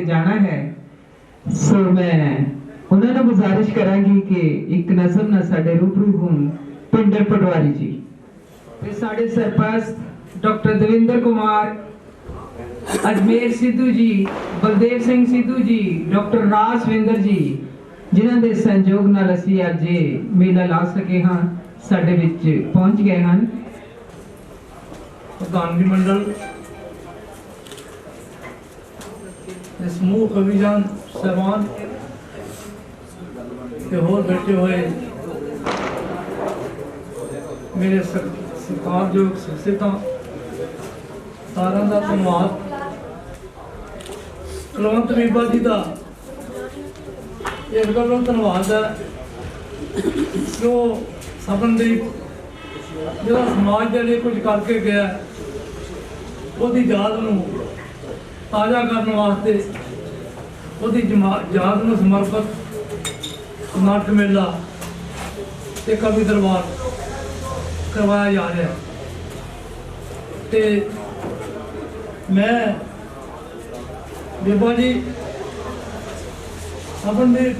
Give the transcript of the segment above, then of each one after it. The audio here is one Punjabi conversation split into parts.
जाना है, सो मैं उन्होंने गुजारिश करांगी कि एक नज़म ना साडे रूबरू हों पिंडर पटवारी जी ते साडे सरपरस्त डॉक्टर दविंदर कुमार, अजमेर सिद्धू जी, बलदेव सिंह सिद्धू जी, डॉक्टर राजविंदर जी, जिन्हां दे संयोग नाल असीं अज मेला ला सके हाँ, साडे विच पहुंच गए हैं। प्रधानगी मंडल, समूह कविजान साहबान ते होर बैठे हुए मेरे सत्कारयोग शख्सियतां सारां दा धन्नवाद। कुलवंत बीबा जी का इस गल्लों धन्नवाद है जो सपनदीप जो समाज के लिए कुछ करके गया उसकी याद नूं ताज़ा करने वास्ते उसकी याद नूं समर्पित नाटक मेला ते कवि दरबार करवाया जा रहा है। ते मैं बीबा जी सपनदीप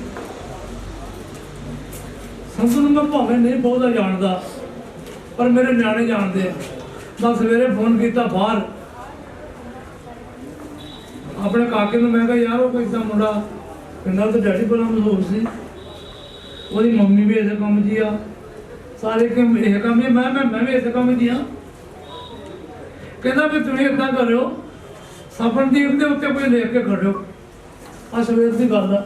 संत नूं मैं भावें नहीं बहुता जानता पर मेरे न्याणे जानते हैं। मैं सवेरे फोन किया बाहर अपने काके नूं, मैं कहा यार वो कोई इदा मुंडा पिंडा तो डैडी बड़ा मशहूर सी, ਉਹਦੀ ਮੰਮੀ भी इस काम जी आ, सारे इस काम ही मैं भी इस काम जी हाँ। कहता भी तुम इदा करो सपनदीप के उत्ते कोई लिख के खड़ो, आ सवेर की गल है।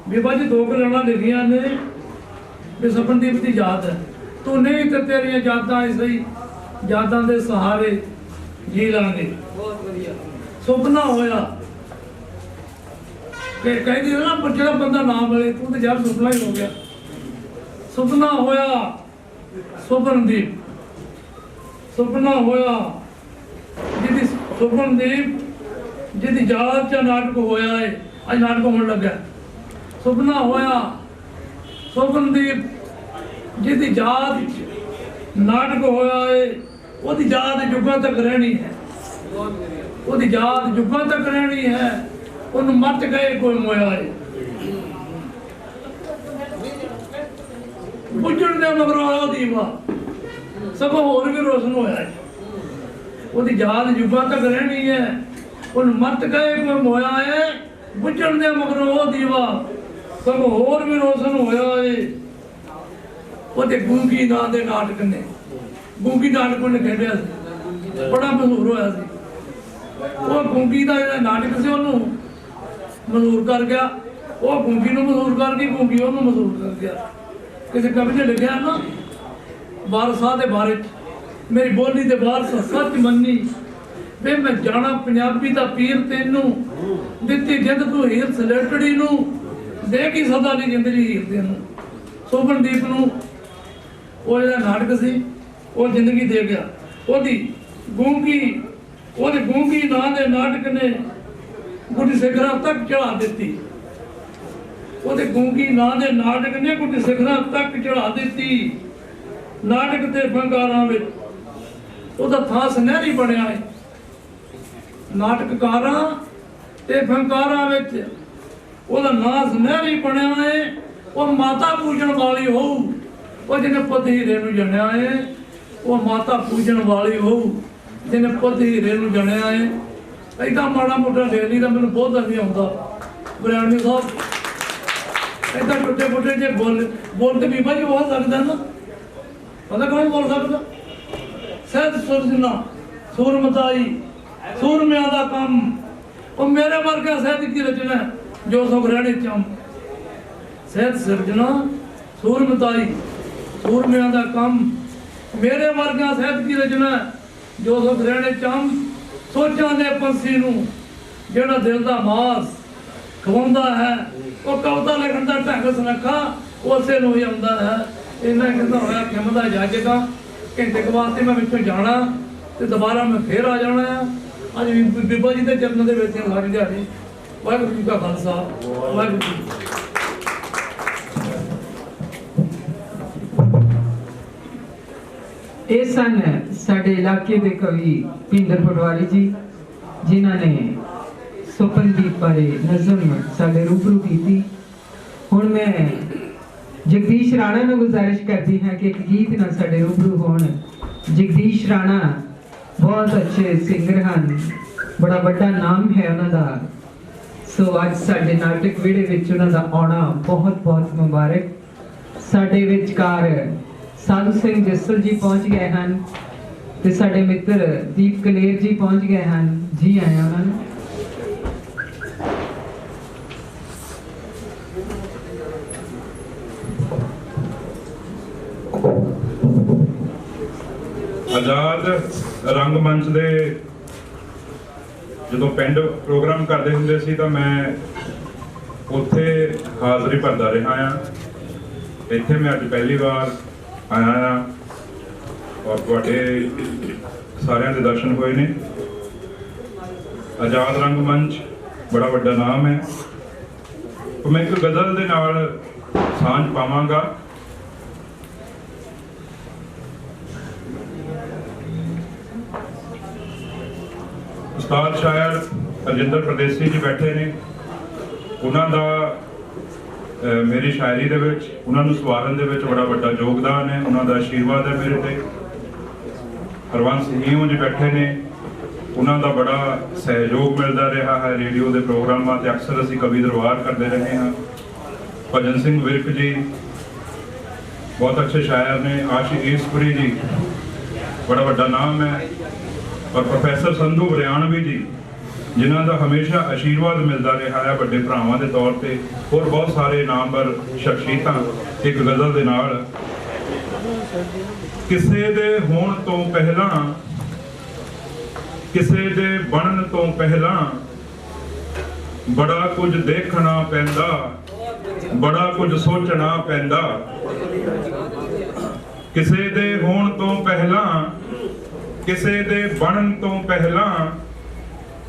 बीबा जी 2 लाइनां लिखियां ने भी सपनदीप की याद है, तू नहीं तो तेरिया यादां सही यादां दे सहारे जी लांगे। बहुत वधिया सुपना होया कि कहती है ना पर जो बंदा ना मिले तू तो यार सुपना ही हो गया। सुपना होया सपनदीप, सुपना होया जिहदी सपनदीप जिहदी याद च नाटक होया है, अज नाटक होने लगा। सुपना होया सपनदीप जिहदी याद नाटक होया है, उसदी याद युगां तक रहनी है, उसदी याद युगां तक रहनी है। उन्हें मत गए कोई मोया है, बुझण दे मगरों आया दीवा सगों होर भी रोशन होया है। उसदी याद युगां तक रहनी है, उन्हें मत गए कोई मोया है, बुझण दे मगरों वो दीवा सगों होर भी रोशन होया है। ਉਹਦੇ ਗੂੰਗੀ ਨਾਂ ਦੇ ਨਾਟਕ ਨੇ, ਗੂੰਗੀ ਨਾਟਕ ਉਹਨੇ ਖੇਡਿਆ ਸੀ, ਬੜਾ ਮਸ਼ਹੂਰ ਹੋਇਆ ਸੀ। ਉਹ ਗੂੰਗੀ ਦਾ ਜਿਹੜਾ ਨਾਟਕ ਸੀ ਉਹਨੂੰ ਮਸ਼ਹੂਰ ਕਰ ਗਿਆ, ਉਹ ਗੂੰਗੀ ਨੂੰ ਮਸ਼ਹੂਰ ਕਰ ਗਈ, ਗੂੰਗੀ ਉਹਨੂੰ ਮਸ਼ਹੂਰ ਕਰ ਗਿਆ। ਕਿਸੇ ਕਵੀ ਨੇ ਲਿਖਿਆ ਨਾ ਵਾਰਸਾਂ ਦੇ ਬਾਰੇ ਮੇਰੀ ਬੋਲੀ ਦੇ ਵਾਰਸ ਸੱਚ ਮੰਨੀ ਵੇ ਮੈਂ ਜਾਣਾ ਪੰਜਾਬੀ ਦਾ ਪੀਰ ਤੈਨੂੰ ਦਿੱਤੀ ਜਿੰਦ ਤੂੰ ਹੀਰ ਸਲੇਟੜੀ ਨੂੰ ਦੇ ਕੀ ਸਦਾ ਦੀ ਜ਼ਿੰਦਗੀ ਹੀਰ ਦੇ ਨੂੰ। ਸਪਨਦੀਪ ਨੂੰ ਉਹ ਜਿਹੜਾ ਨਾਟਕ ਸੀ ਉਹ ਜ਼ਿੰਦਗੀ ਦੇ ਗਿਆ। ਉਹਦੀ ਗੂੰਗੀ ਨਾਂ ਦੇ ਨਾਟਕ ਨੇ ਗੁੱਡੀ ਸਿਖਰਾਂ ਤੱਕ ਚੜਾ ਦਿੱਤੀ, ਉਹਦੇ ਗੂੰਗੀ ਨਾਂ ਦੇ ਨਾਟਕ ਨੇ ਗੁੱਡੀ ਸਿਖਰਾਂ ਤੱਕ ਚੜਾ ਦਿੱਤੀ। ਨਾਟਕ ਤੇ ਫੰਕਾਰਾਂ ਵਿੱਚ ਉਹਦਾ ਥਾਂ ਸੁਨਹਿਰੀ ਬਣਿਆ ਹੈ। ਨਾਟਕਕਾਰਾਂ ਤੇ ਫੰਕਾਰਾਂ ਵਿੱਚ ਉਹਦਾ ਨਾਂ ਸੁਨਹਿਰੀ ਬਣਿਆ ਹੈ। ਉਹ ਮਾਤਾ ਪੂਜਣ ਵਾਲੀ ਹੋਊ, ਉਹ ਜਿਹਨੇ ਪੁੱਤ ਹੀਰੇ ਨੂੰ ਜਣਿਆ ਹੈ, ਉਹ ਮਾਤਾ ਪੂਜਣ ਵਾਲੀ ਹੋਊ ਜਿਹਨੇ ਪੁੱਤ ਹੀਰੇ ਨੂੰ ਜਣਿਆ ਹੈ। ਏਦਾਂ ਮਾੜਾ ਮੋਟਾ ਡੇਲੀ ਦਾ ਮੈਨੂੰ ਬਹੁਤ ਨਹੀਂ ਆਉਂਦਾ ਬਰਿਆਣੀ ਸਾਹਿਬ, ਏਦਾਂ ਟੁੱਟੇ ਫੁੱਟੇ ਜੇ ਬੋਲ ਤੇ ਬੀਬਾ ਜੀ ਹੋ ਸਕਦਾ ਨਾ, ਪਤਾ ਕੌਣ ਬੋਲ ਸਕਦਾ? ਸਹਿਜ ਸੁਰਜਣਾ ਸੂਰਮਤਾਈ ਸੂਰਮਿਆਂ ਦਾ ਕੰਮ, ਉਹ ਮੇਰੇ ਵਰਗਾ ਸਹਿਜ ਕੀ ਰਚਨਾ ਜੋ ਸੁਖ ਰਹਿਣੇ ਚੰਮ। ਸਹਿਜ ਸਿਰਜਣਾ ਸੂਰਮਤਾਈ ਸੂਰਮਿਆਂ ਦਾ ਕੰਮ, ਮੇਰੇ ਵਰਗਾ ਸਹਿਜ ਕੀ ਰਚਨਾ ਜੋ ਸੁਖ ਰਹਿਣੇ ਚੰਮ। ਸੋਚਾਂ ਦੇ ਪੰਛੀ ਨੂੰ ਜਿਹੜਾ ਦਿਲ ਦਾ ਮਾਸ ਖਵਾਉਂਦਾ ਹੈ, ਉਹ ਕਵਿਤਾ ਲਿਖਣ ਦਾ ਢੰਗ ਸੁਨੱਖਾ ਉਸੇ ਨੂੰ ਹੀ ਆਉਂਦਾ ਹੈ। ਇਹਨਾਂ ਕਹਿੰਦਾ ਹੋਇਆ ਖਿਮਦਾ ਜਾਜੇਗਾ, ਘੰਟੇ ਕੁ ਵਾਸਤੇ ਮੈਂ ਵਿੱਚੋਂ ਜਾਣਾ ਤੇ ਦੁਬਾਰਾ ਮੈਂ ਫੇਰ ਆ ਜਾਣਾ ਆ। ਅੱਜ ਬੀਬਾ ਜੀ ਦੇ ਚਰਨਾਂ ਦੇ ਵਿੱਚ ਸਾਰੀ ਦਿਹਾੜੀ। ਵਾਹਿਗੁਰੂ ਜੀ ਕਾ ਖਾਲਸਾ, ਵਾਹਿਗੁਰੂ ਜੀ। ਇਹ ਸਨ ਸਾਡੇ ਇਲਾਕੇ ਦੇ ਕਵੀ ਪਿੰਦਰ ਪਟਵਾਰੀ ਜੀ, ਜਿਨ੍ਹਾਂ ਨੇ ਸੁਪਨਦੀਪ ਬਾਰੇ ਨਜ਼ਮ ਸਾਡੇ ਰੂਬਰੂ ਕੀਤੀ। ਹੁਣ ਮੈਂ ਜਗਦੀਸ਼ ਰਾਣਾ ਨੂੰ ਗੁਜ਼ਾਰਿਸ਼ ਕਰਦੀ ਹਾਂ ਕਿ ਇੱਕ ਗੀਤ ਨਾਲ ਸਾਡੇ ਰੂਬਰੂ ਹੋਣ। ਜਗਦੀਸ਼ ਰਾਣਾ ਬਹੁਤ ਅੱਛੇ ਸਿੰਗਰ ਹਨ, ਬੜਾ ਵੱਡਾ ਨਾਮ ਹੈ ਉਹਨਾਂ ਦਾ। ਸੋ ਅੱਜ ਸਾਡੇ ਨਾਟਕ ਵਿਹੜੇ ਵਿੱਚ ਉਹਨਾਂ ਦਾ ਆਉਣਾ ਬਹੁਤ ਬਹੁਤ ਮੁਬਾਰਕ। ਸਾਡੇ ਵਿਚਕਾਰ ਸਾਧੂ ਸਿੰਘ ਜੱਸਲ ਜੀ ਪਹੁੰਚ ਗਏ ਹਨ ਤੇ ਸਾਡੇ ਮਿੱਤਰ ਦੀਪ ਕਲੇਰ ਜੀ ਪਹੁੰਚ ਗਏ ਹਨ। ਜੀ ਆਇਆਂ ਉਹਨਾਂ ਨੂੰ। ਆਜ਼ਾਦ ਰੰਗਮੰਚ ਦੇ ਜਦੋਂ ਪਿੰਡ ਪ੍ਰੋਗਰਾਮ ਕਰਦੇ ਹੁੰਦੇ ਸੀ ਤਾਂ ਮੈਂ ਉੱਥੇ ਹਾਜ਼ਰੀ ਭਰਦਾ ਰਿਹਾ ਆ। ਇੱਥੇ ਮੈਂ ਅੱਜ ਪਹਿਲੀ ਵਾਰ ਆਇਆ ਆ ਔਰ ਤੁਹਾਡੇ ਸਾਰਿਆਂ ਦੇ ਦਰਸ਼ਨ ਹੋਏ ਨੇ। ਆਜ਼ਾਦ ਰੰਗਮੰਚ ਬੜਾ ਵੱਡਾ ਨਾਮ ਹੈ। ਮੈਂ ਇੱਕ ਗਜ਼ਲ ਦੇ ਨਾਲ ਸਾਂਝ ਪਾਵਾਂਗਾ। ਉਸਤਾਦ ਸ਼ਾਇਰ ਰਜਿੰਦਰ ਪ੍ਰਦੇਸੀ ਜੀ ਬੈਠੇ ਨੇ, ਉਹਨਾਂ ਦਾ ਮੇਰੀ ਸ਼ਾਇਰੀ ਦੇ ਵਿੱਚ, ਉਹਨਾਂ ਨੂੰ ਸਵਾਰਨ ਦੇ ਵਿੱਚ ਬੜਾ ਵੱਡਾ ਯੋਗਦਾਨ ਹੈ। ਉਹਨਾਂ ਦਾ ਆਸ਼ੀਰਵਾਦ ਹੈ ਮੇਰੇ ਤੇ। ਹਰਵੰਸ ਹੀਓ ਜੀ ਬੈਠੇ ਨੇ, ਉਹਨਾਂ ਦਾ ਬੜਾ ਸਹਿਯੋਗ ਮਿਲਦਾ ਰਿਹਾ ਹੈ ਰੇਡੀਓ ਦੇ ਪ੍ਰੋਗਰਾਮਾਂ ਤੇ। ਅਕਸਰ ਅਸੀਂ ਕਵੀ ਦਰਬਾਰ ਕਰਦੇ ਰਹੇ ਹਾਂ। ਭਜਨ ਸਿੰਘ ਵਿਰਕ ਜੀ ਬਹੁਤ ਅੱਛੇ ਸ਼ਾਇਰ ਨੇ। ਆਸ਼ਿਕ ਈਸਪੁਰੀ ਜੀ ਬੜਾ ਵੱਡਾ ਨਾਮ ਹੈ। ਔਰ ਪ੍ਰੋਫੈਸਰ ਸੰਧੂ ਵਰਿਆਣਵੀ ਜੀ, ਜਿਨ੍ਹਾਂ ਦਾ ਹਮੇਸ਼ਾ ਆਸ਼ੀਰਵਾਦ ਮਿਲਦਾ ਰਿਹਾ ਹੈ ਵੱਡੇ ਭਰਾਵਾਂ ਦੇ ਤੌਰ ਤੇ। ਹੋਰ ਬਹੁਤ ਸਾਰੇ ਨਾਮਵਰ ਸ਼ਖਸੀਅਤਾਂ। ਇੱਕ ਗਜ਼ਲ ਦੇ ਨਾਲ, ਕਿਸੇ ਦੇ ਹੋਣ ਤੋਂ ਪਹਿਲਾਂ, ਕਿਸੇ ਦੇ ਬਣਨ ਤੋਂ ਪਹਿਲਾਂ ਬੜਾ ਕੁਝ ਦੇਖਣਾ ਪੈਂਦਾ, ਬੜਾ ਕੁਝ ਸੋਚਣਾ ਪੈਂਦਾ। ਕਿਸੇ ਦੇ ਹੋਣ ਤੋਂ ਪਹਿਲਾਂ, ਕਿਸੇ ਦੇ ਬਣਨ ਤੋਂ ਪਹਿਲਾਂ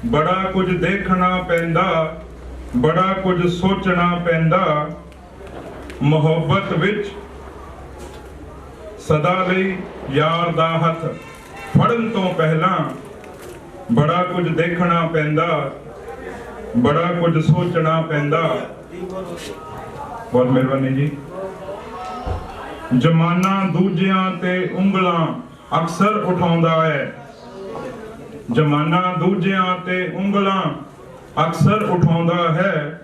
ਬੜਾ ਕੁਝ ਦੇਖਣਾ ਪੈਂਦਾ, ਬੜਾ ਕੁਝ ਸੋਚਣਾ ਪੈਂਦਾ। ਮੁਹੱਬਤ ਵਿੱਚ ਸਦਾ ਲਈ ਯਾਰ ਦਾ ਹੱਥ ਫੜਨ ਤੋਂ ਪਹਿਲਾਂ ਬੜਾ ਕੁਝ ਦੇਖਣਾ ਪੈਂਦਾ, ਬੜਾ ਕੁਝ ਸੋਚਣਾ ਪੈਂਦਾ। ਬਹੁਤ ਮਿਹਰਬਾਨੀ ਜੀ। ਜ਼ਮਾਨਾ ਦੂਜਿਆਂ ਤੇ ਉਂਗਲਾਂ ਅਕਸਰ ਉਠਾਉਂਦਾ ਹੈ, ਜ਼ਮਾਨਾ ਦੂਜਿਆਂ ਤੇ ਉਂਗਲਾਂ ਅਕਸਰ ਉਠਾਉਂਦਾ ਹੈ।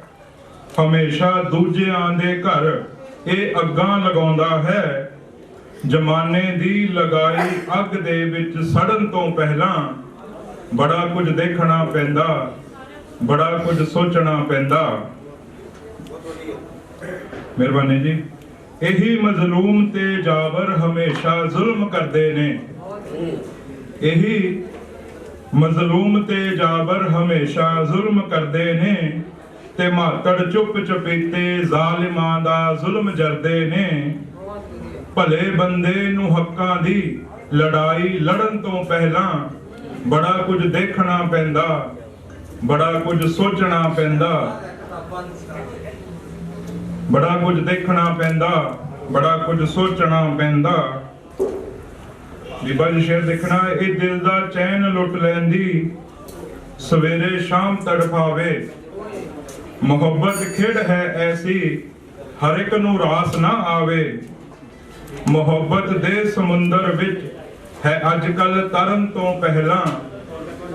ਹਮੇਸ਼ਾ ਦੂਜਿਆਂ ਦੇ ਘਰ ਇਹ ਅੱਗਾਂ ਲਗਾਉਂਦਾ ਹੈ। ਜ਼ਮਾਨੇ ਦੀ ਲਗਾਈ ਅੱਗ ਦੇ ਵਿੱਚ ਸੜਨ ਤੋਂ ਪਹਿਲਾਂ ਬੜਾ ਕੁਝ ਦੇਖਣਾ ਪੈਂਦਾ, ਬੜਾ ਕੁਝ ਸੋਚਣਾ ਪੈਂਦਾ। ਮਿਹਰਬਾਨੀ ਜੀ। ਇਹੀ ਮਜ਼ਲੂਮ ਤੇ ਜਾਬਰ ਹਮੇਸ਼ਾ ਜ਼ੁਲਮ ਕਰਦੇ ਨੇ, ਇਹੀ ਮਜ਼ਲੂਮ ਤੇ ਜਾਬਰ ਹਮੇਸ਼ਾ ਜ਼ੁਲਮ ਕਰਦੇ ਨੇ। ਤੇ ਮਾਤੜ ਚੁੱਪ ਚਪੀਤੇ ਜ਼ਾਲਿਮਾਂ ਦਾ ਜ਼ੁਲਮ ਜਰਦੇ ਨੇ। ਭਲੇ ਬੰਦੇ ਨੂੰ ਹੱਕਾਂ ਦੀ ਲੜਾਈ ਲੜਨ ਤੋਂ ਪਹਿਲਾਂ ਬੜਾ ਕੁਝ ਦੇਖਣਾ ਪੈਂਦਾ, ਬੜਾ ਕੁਝ ਸੋਚਣਾ ਪੈਂਦਾ, ਬੜਾ ਕੁਝ ਦੇਖਣਾ ਪੈਂਦਾ, ਬੜਾ ਕੁਝ ਸੋਚਣਾ ਪੈਂਦਾ। ਬੀਬਾ ਜੀ ਸ਼ੇਰ ਦੇਖਣਾ, ਇਹ ਦਿਲ ਦਾ ਚੈਨ ਲੁੱਟ ਲੈਂਦੀ, ਸਵੇਰੇ ਸ਼ਾਮ ਤੜਫਾਵੇ। ਮੁਹੱਬਤ ਖੇਡ ਹੈ ਐਸੀ, ਹਰ ਇੱਕ ਨੂੰ ਰਾਸ ਨਾ ਆਵੇ। ਮੁਹੱਬਤ ਦੇ ਸਮੁੰਦਰ ਵਿੱਚ ਹੈ ਅੱਜ ਕੱਲ ਤਰਨ ਤੋਂ ਪਹਿਲਾਂ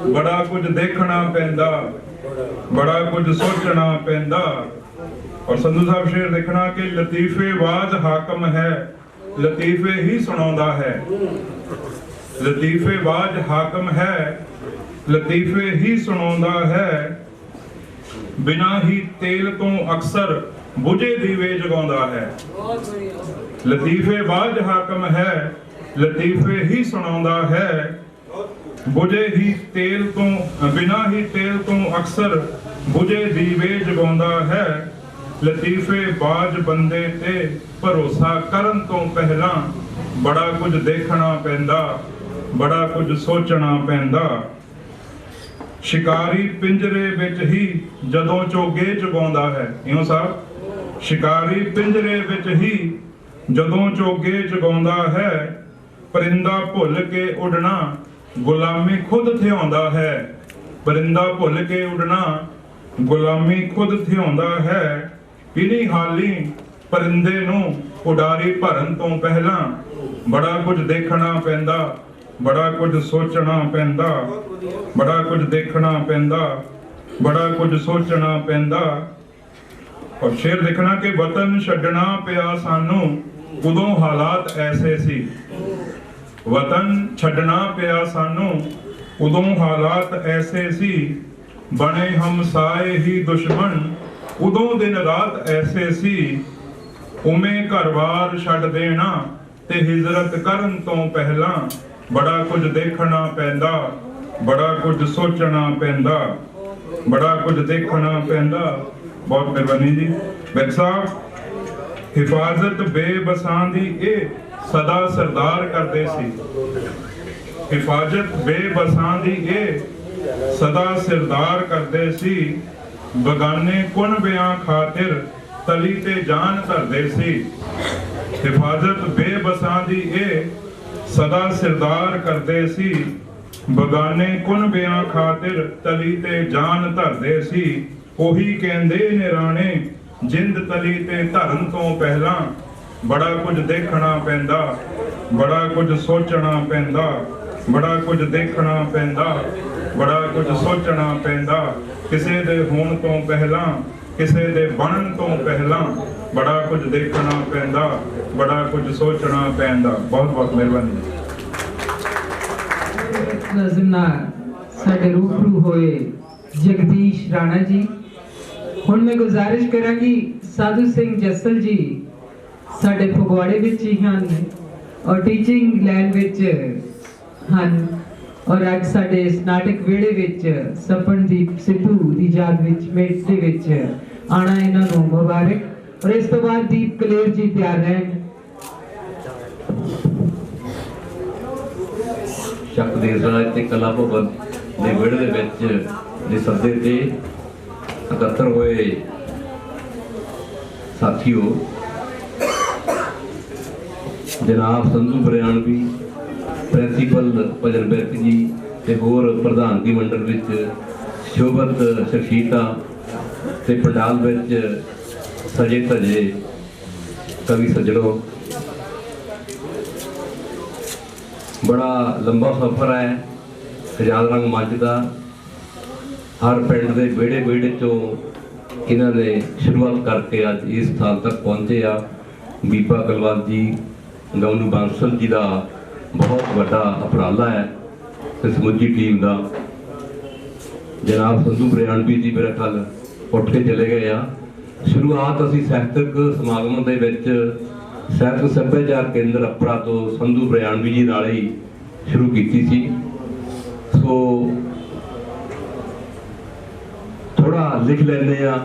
ਬੜਾ ਕੁਝ ਦੇਖਣਾ ਪੈਂਦਾ, ਬੜਾ ਕੁਝ ਸੋਚਣਾ ਪੈਂਦਾ। ਔਰ ਸੰਧੂ ਸਾਹਿਬ ਸ਼ੇਰ ਦੇਖਣਾ ਕਿ ਲਤੀਫੇ ਬਾਜ਼ ਹਾਕਮ ਹੈ, ਲਤੀਫੇ ਹੀ ਸੁਣਾਉਂਦਾ ਹੈ। ਲਤੀਫੇ ਬਾਜ਼ ਹਾਕਮ ਹੈ, ਲਤੀਫੇ ਹੀ ਸੁਣਾਉਂਦਾ ਹੈ। ਬਿਨਾਂ ਹੀ ਤੇਲ ਤੋਂ ਅਕਸਰ ਬੁਝੇ ਦੀਵੇ ਜਗਾਉਂਦਾ ਹੈ। ਲਤੀਫੇ ਬਾਜ਼ ਹਾਕਮ ਹੈ, ਲਤੀਫੇ ਹੀ ਸੁਣਾਉਂਦਾ ਹੈ। ਬੁਝੇ ਹੀ ਤੇਲ ਤੋਂ, ਬਿਨਾਂ ਹੀ ਤੇਲ ਤੋਂ ਅਕਸਰ ਬੁਝੇ ਦੀਵੇ ਜਗਾਉਂਦਾ ਹੈ। ਲਤੀਫੇ ਬਾਜ਼ ਬੰਦੇ ਤੇ ਭਰੋਸਾ ਕਰਨ ਤੋਂ ਪਹਿਲਾਂ ਬੜਾ ਕੁਝ ਦੇਖਣਾ ਪੈਂਦਾ, ਬੜਾ ਕੁਝ ਸੋਚਣਾ ਪੈਂਦਾ। ਸ਼ਿਕਾਰੀ ਪਿੰਜਰੇ ਵਿੱਚ ਹੀ ਜਦੋਂ ਚੋਗੇ ਚਗਾਉਂਦਾ ਹੈ। ਇਉਂ ਸਾਹਿਬ, ਸ਼ਿਕਾਰੀ ਪਿੰਜਰੇ ਵਿੱਚ ਹੀ ਜਦੋਂ ਚੋਗੇ ਚਗਾਉਂਦਾ ਹੈ। ਪਰਿੰਦਾ ਭੁੱਲ ਕੇ ਉੱਡਣਾ ਗੁਲਾਮੀ ਖੁਦ ਥਿਆਉਂਦਾ ਹੈ। ਪਰਿੰਦਾ ਭੁੱਲ ਕੇ ਉੱਡਣਾ ਗੁਲਾਮੀ ਖੁਦ ਥਿਆਉਂਦਾ ਹੈ। ਕਿਨੀ ਹਾਲੀ ਪਰਿੰਦੇ ਨੂੰ ਉਡਾਰੀ ਭਰਨ ਤੋਂ ਪਹਿਲਾਂ ਬੜਾ ਕੁਝ ਦੇਖਣਾ ਪੈਂਦਾ, ਬੜਾ ਕੁਝ ਸੋਚਣਾ ਪੈਂਦਾ, ਬੜਾ ਕੁਝ ਦੇਖਣਾ ਪੈਂਦਾ, ਬੜਾ ਕੁਝ ਸੋਚਣਾ ਪੈਂਦਾ। ਔਰ ਸ਼ੇਰ ਦੇਖਣਾ ਕਿ ਵਤਨ ਛੱਡਣਾ ਪਿਆ ਸਾਨੂੰ, ਉਦੋਂ ਹਾਲਾਤ ਐਸੇ ਸੀ। ਵਤਨ ਛੱਡਣਾ ਪਿਆ ਸਾਨੂੰ, ਉਦੋਂ ਹਾਲਾਤ ਐਸੇ ਸੀ। ਬਣੇ ਹਮਸਾਏ ਹੀ ਦੁਸ਼ਮਣ, ਉਦੋਂ ਦਿਨ ਰਾਤ ਐਸੇ ਸੀ। ਉਵੇਂ ਘਰ-ਬਾਰ ਛੱਡ ਦੇਣਾ ਤੇ ਹਿਜਰਤ ਕਰਨ ਤੋਂ ਪਹਿਲਾਂ ਬੜਾ ਕੁਝ ਦੇਖਣਾ ਪੈਂਦਾ, ਬੜਾ ਕੁਝ ਸੋਚਣਾ ਪੈਂਦਾ, ਬੜਾ ਕੁਝ ਦੇਖਣਾ ਪੈਂਦਾ। ਬਹੁਤ ਮਿਹਰਬਾਨੀ ਜੀ। ਬੈਕ ਸਾਹਿਬ, ਹਿਫਾਜ਼ਤ ਬੇਬਸਾਂ ਦੀ ਇਹ ਸਦਾ ਸਰਦਾਰ ਕਰਦੇ ਸੀ। ਹਿਫਾਜ਼ਤ ਬੇਬਸਾਂ ਦੀ ਇਹ ਸਦਾ ਸਰਦਾਰ ਕਰਦੇ ਸੀ। ਬਗਾਨੇ ਕੁਨਬਿਆਂ ਖਾਤਰ ਤਲੀ ਤੇ ਜਾਨ ਧਰਦੇ ਸੀ। ਹਿਫਾਜ਼ਤ ਬੇਬਸਾਂ ਦੀ ਇਹ ਸਦਾ ਸਰਦਾਰ ਕਰਦੇ ਸੀ। ਬਗਾਨੇ ਕੁਨਬਿਆਂ ਖਾਤਰ ਤਲੀ ਤੇ ਜਾਨ ਧਰਦੇ ਸੀ। ਉਹੀ ਕਹਿੰਦੇ ਨੇ ਰਾਣੇ, ਜਿੰਦ ਤਲੀ ਤੇ ਧਰਨ ਤੋਂ ਪਹਿਲਾਂ ਬੜਾ ਕੁਝ ਦੇਖਣਾ ਪੈਂਦਾ, ਬੜਾ ਕੁਝ ਸੋਚਣਾ ਪੈਂਦਾ, ਬੜਾ ਕੁਝ ਦੇਖਣਾ ਪੈਂਦਾ, ਬੜਾ ਕੁਝ ਸੋਚਣਾ ਪੈਂਦਾ। ਕਿਸੇ ਦੇ ਹੋਣ ਤੋਂ ਪਹਿਲਾਂ, ਕਿਸੇ ਦੇ ਬਣਨ ਤੋਂ ਪਹਿਲਾਂ ਬੜਾ ਕੁਝ ਦੇਖਣਾ ਪੈਂਦਾ, ਬੜਾ ਕੁਝ ਸੋਚਣਾ ਪੈਂਦਾ। ਬਹੁਤ ਬਹੁਤ ਮਿਹਰਬਾਨੀ। ਨਜ਼ਮ ਨਾਲ ਸਾਡੇ ਰੂਬਰੂ ਹੋਏ ਜਗਦੀਸ਼ ਰਾਣਾ ਜੀ। ਹੁਣ ਮੈਂ ਗੁਜ਼ਾਰਿਸ਼ ਕਰਾਂਗੀ ਸਾਧੂ ਸਿੰਘ ਜੱਸਲ ਜੀ ਸਾਡੇ ਫਗਵਾੜੇ ਵਿੱਚ ਹੀ ਹਨ ਔਰ ਟੀਚਿੰਗ ਲਾਈਨ ਵਿੱਚ ਹਨ ਔਰ ਅੱਜ ਸਾਡੇ ਇਸ ਨਾਟਕ ਵਿਹੜੇ ਵਿੱਚ ਸਪਨਦੀਪ ਸਿੱਧੂ ਦੀ ਯਾਦ ਵਿੱਚ ਮੇਟ ਦੇ ਵਿੱਚ ਆਣਾ ਇਹਨਾਂ ਨੂੰ ਮੁਬਾਰਕ। ਔਰ ਇਸ ਤੋਂ ਬਾਅਦ ਦੀਪ ਕਲੇਰ ਜੀ ਤਿਆਰ ਰਹਿਣ। ਚੱਕ ਦੇ ਰਾਜ ਤੇ ਕਲਾ ਭਵਨ ਦੇ ਵਿਹੜੇ ਦੇ ਵਿੱਚ ਦੇ ਸੱਦੇ ਤੇ ਇਕੱਤਰ ਹੋਏ ਸਾਥੀਓ, ਜਨਾਬ ਸੰਧੂ ਬਰਿਆਣਵੀ, ਪ੍ਰਿੰਸੀਪਲ ਭਜਨ ਬਿਰਕ ਜੀ ਤੇ ਹੋਰ ਪ੍ਰਧਾਨਗੀ ਮੰਡਲ ਵਿੱਚ ਸ਼ੋਭਤ ਸ਼ਖਸੀਅਤਾਂ ਤੇ ਪੰਡਾਲ ਵਿੱਚ ਸਜੇ ਧਜੇ ਕਵੀ ਸੱਜਣੋ, ਬੜਾ ਲੰਬਾ ਸਫ਼ਰ ਹੈ ਆਜ਼ਾਦ ਰੰਗ ਮੰਚ ਦਾ। ਹਰ ਪਿੰਡ ਦੇ ਵਿਹੜੇ ਵਿਹੜੇ ਚੋਂ ਇਹਨਾਂ ਨੇ ਸ਼ੁਰੂਆਤ ਕਰਕੇ ਅੱਜ ਇਸ ਸਥਾਨ ਤੱਕ ਪਹੁੰਚੇ ਆ। ਬੀਬਾ ਕਲਵਾਲ ਜੀ, ਗਵਨੂ ਬਾਂਸਲ ਜੀ ਦਾ ਬਹੁਤ ਵੱਡਾ ਉਪਰਾਲਾ ਹੈ ਤੇ ਸਮੁੱਚੀ ਟੀਮ ਦਾ। ਜਨਾਬ ਸੰਧੂ ਬਰਿਆਣਵੀ ਜੀ ਮੇਰੇ ਖਿਆਲ ਉੱਠ ਕੇ ਚਲੇ ਗਏ ਆ। ਸ਼ੁਰੂਆਤ ਅਸੀਂ ਸਾਹਿਤਕ ਸਮਾਗਮ ਦੇ ਵਿੱਚ ਸਾਹਿਤਕ ਸੱਭਿਆਚਾਰ ਕੇਂਦਰ ਅਪਰਾ ਤੋਂ ਸੰਧੂ ਬਰਿਆਣਵੀ ਜੀ ਨਾਲ ਹੀ ਸ਼ੁਰੂ ਕੀਤੀ ਸੀ। ਸੋ ਥੋੜਾ ਲਿਖ ਲੈਂਦੇ ਆ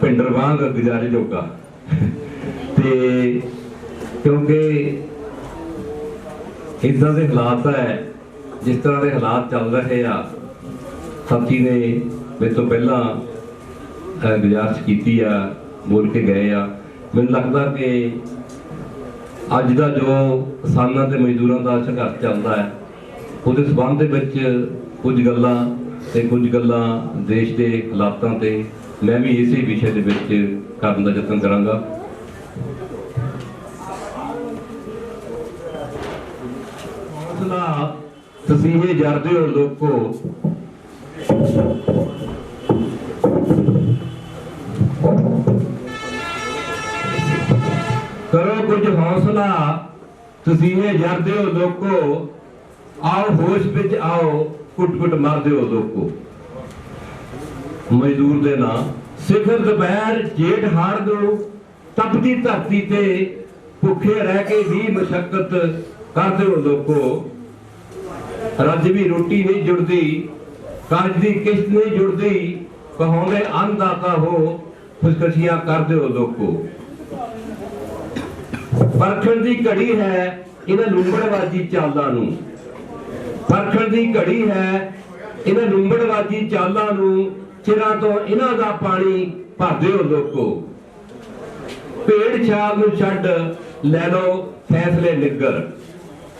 ਪਿੰਡਰ ਵਾਂਗ ਗੁਜ਼ਾਰੇ ਜੋਗਾ ਤੇ ਕਿਉਂਕਿ ਇੱਦਾਂ ਦੇ ਹਾਲਾਤ ਹੈ, ਜਿਸ ਤਰ੍ਹਾਂ ਦੇ ਹਾਲਾਤ ਚੱਲ ਰਹੇ ਆ, ਸਾਥੀ ਨੇ ਮੇਰੇ ਤੋਂ ਪਹਿਲਾਂ ਗੁਜ਼ਾਰਿਸ਼ ਕੀਤੀ ਆ, ਬੋਲ ਕੇ ਗਏ ਆ। ਮੈਨੂੰ ਲੱਗਦਾ ਕਿ ਅੱਜ ਦਾ ਜੋ ਕਿਸਾਨਾਂ ਤੇ ਮਜ਼ਦੂਰਾਂ ਦਾ ਸੰਘਰਸ਼ ਚੱਲਦਾ ਹੈ, ਉਹਦੇ ਸੰਬੰਧ ਦੇ ਵਿੱਚ ਕੁਝ ਗੱਲਾਂ ਤੇ ਕੁਝ ਗੱਲਾਂ ਦੇਸ਼ ਦੇ ਹਾਲਾਤਾਂ ਤੇ ਮੈਂ ਵੀ ਇਸੇ ਵਿਸ਼ੇ ਦੇ ਵਿੱਚ ਕਰਨ ਦਾ ਯਤਨ ਕਰਾਂਗਾ। ਹੌਸਲਾ ਤਸੀਹੇ ਜਰਦੇ ਹੋ ਲੋਕੋ, ਕਰੋ ਕੁਝ ਹੌਸਲਾ ਤਸੀਹੇ ਜਰਦੇ ਹੋ ਲੋਕੋ, ਆਓ ਹੋਸ਼ ਵਿੱਚ ਆਓ ਕੁੱਟ-ਕੁੱਟ ਮਾਰਦੇ ਹੋ ਲੋਕੋ। ਮਜ਼ਦੂਰ ਦੇ ਨਾਂ ਸਿਖਰ ਦੁਪਹਿਰ ਜੇਠ ਹਾੜ ਨੂੰ ਤਪਦੀ ਧਰਤੀ ਤੇ ਭੁੱਖੇ ਰਹਿ ਕੇ ਵੀ ਮਸ਼ੱਕਤ ਕਰਦੇ ਹੋ ਲੋਕੋ। ਰੱਜਵੀਂ ਰੋਟੀ ਨਹੀਂ ਜੁੜਦੀ, ਕਾਜ ਦੀ ਕਿਸ਼ਤ ਨਹੀਂ ਜੁੜਦੀ, ਕਹਾਉਂਦੇ ਅੰਨਦਾਤਾ ਹੋ ਖੁਦਕਸ਼ੀਆਂ ਕਰਦੇ ਹੋ ਲੋਕੋ। ਪਰਖਣ ਦੀ ਘੜੀ ਹੈ ਇਹਨਾਂ ਲੁੰਬੜਵਾਜੀ ਚਾਲਾਂ ਨੂੰ, ਪਰਖਣ ਦੀ ਘੜੀ ਹੈ ਇਹਨਾਂ ਲੁੰਬੜਵਾਜੀ ਚਾਲਾਂ ਨੂੰ, ਚਿਰਾਂ ਤੋਂ ਇਹਨਾਂ ਦਾ ਪਾਣੀ ਭਰਦੇ ਹੋ ਲੋਕੋ। ਭੇਡ ਚਾਲ ਨੂੰ ਛੱਡ ਲੈ ਲਓ ਫੈਸਲੇ ਨਿੱਗਰ,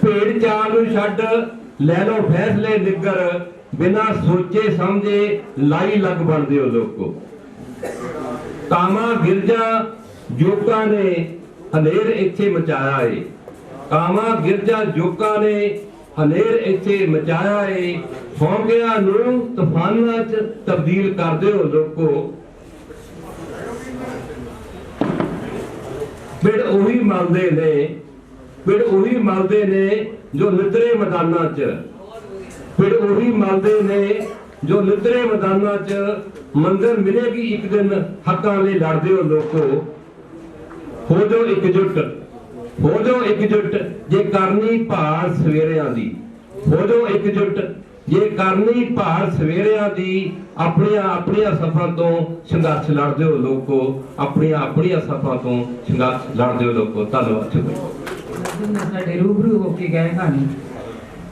ਭੇਡ ਚਾਲ ਨੂੰ ਛੱਡ ਲੈ ਲਓ ਫੈਸਲੇ ਨਿੱਗਰ, बिना सोचे समझे लाई लग बनते हो लोग को। कामा गिरजा जोका ने हनेर इत्थे मचाया है, कामा गिरजा जोका ने हनेर इत्थे मचाया है, फौंगिया नू तूफानां च तब्दील कर दे हो लोग को। फिर ਉਹੀ ਮਲਦੇ ਨੇ, फिर ਉਹੀ ਮਲਦੇ ਨੇ जो लितरे मैदानां च, फिर ਉਹੀ मलदे ने जो लितरे मैदानां च। मंजिल मिलेगी एक दिन हकां ਲਈ लड़दे हो लोगो, हो जाओ एकजुट, हो जाओ एकजुट जे करनी भाल सवेरिਆਂ ਦੀ, हो जाओ एकजुट जे करनी भाल सवेरिਆਂ ਦੀ। ਆਪਣੀਆਂ ਆਪਣੀਆਂ ਸਫਾਂ ਤੋਂ ਸੰਘਰਸ਼ ਲੜਦੇ ਹੋ ਲੋਗੋ, ਆਪਣੀਆਂ ਆਪਣੀਆਂ ਸਫਾਂ ਤੋਂ ਸੰਘਰਸ਼ ਲੜਦੇ ਹੋ ਲੋਗੋ। ਧੰਨਵਾਦ। ਸ਼ੁਕਰੀਆ। ਸਾਡੇ ਰੂਬਰੂ ਹੋ ਕੇ ਗਏ ਹਨ।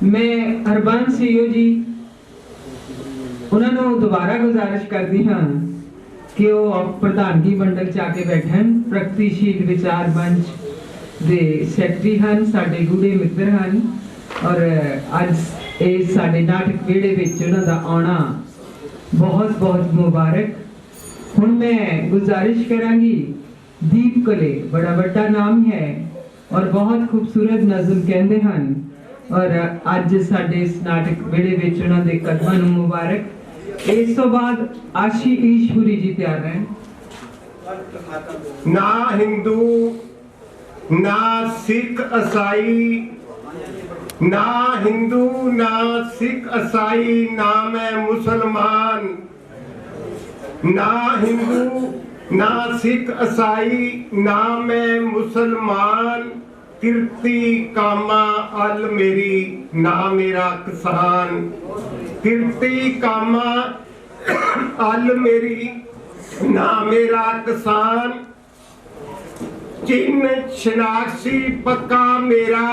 ਮੈਂ ਹਰਬੰਸ ਸੀਓ ਜੀ ਉਹਨਾਂ ਨੂੰ ਦੁਬਾਰਾ ਗੁਜ਼ਾਰਿਸ਼ ਕਰਦੀ ਹਾਂ ਕਿ ਉਹ ਪ੍ਰਧਾਨਗੀ ਮੰਡਲ ਚ ਆ ਕੇ ਬੈਠਣ। ਪ੍ਰਗਤੀਸ਼ੀਲ ਵਿਚਾਰ ਮੰਚ ਦੇ ਸੈਕਟਰੀ ਹਨ, ਸਾਡੇ ਗੂੜੇ ਮਿੱਤਰ ਹਨ, ਔਰ ਅੱਜ ਇਹ ਸਾਡੇ ਨਾਟਕ ਵਿਹੜੇ ਵਿੱਚ ਉਹਨਾਂ ਦਾ ਆਉਣਾ बहुत बहुत मुबारक। हुण मैं गुजारिश करांगी, दीप कले बड़ा बड़ा नाम है और बहुत खूबसूरत नज़म कहते हैं, और अज साडे इस नाटक वेड़े विच उन्हां दे कदमां नूं मुबारक। इस तो बाद आशी ईशपुरी जी तैयार रहन। ना हिंदू ना सिख ईसाई, ना हिंदू ना सिख ईसाई, ना मैं मुसलमान। ना हिंदू ना सिख ईसाई, ना मैं मुसलमान। किरती कामा अल मेरी, ना मेरा किसान। किरती कामा अल मेरी, ना मेरा किसान। चिन्ह शनाख्ती पक्का मेरा,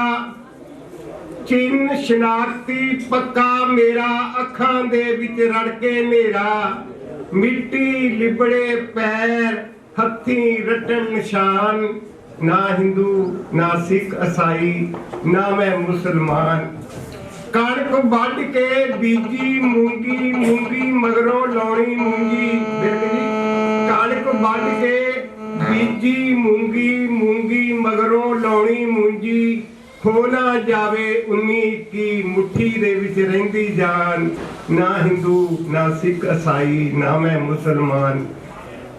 चिन्ह शनाख्ती पक्का मेरा। अखां दे विच रड़ के नेरा, मिट्टी लिबड़े पैर, हथी रटन निशान। ना हिंदू ना सिख ईसाई, ना मैं मुसलमान। कणक वढ के बीजी मूंगी, मूंगी मगरों लौनी मूंगी। कणक वढ के बीजी मूंगी, मूंगी मगरों लौनी मूंगी। हो ना जावे 19 मुट्ठी दे विच रहिंदी जान। ना हिंदू ना सिख ईसाई, ना मैं मुसलमान।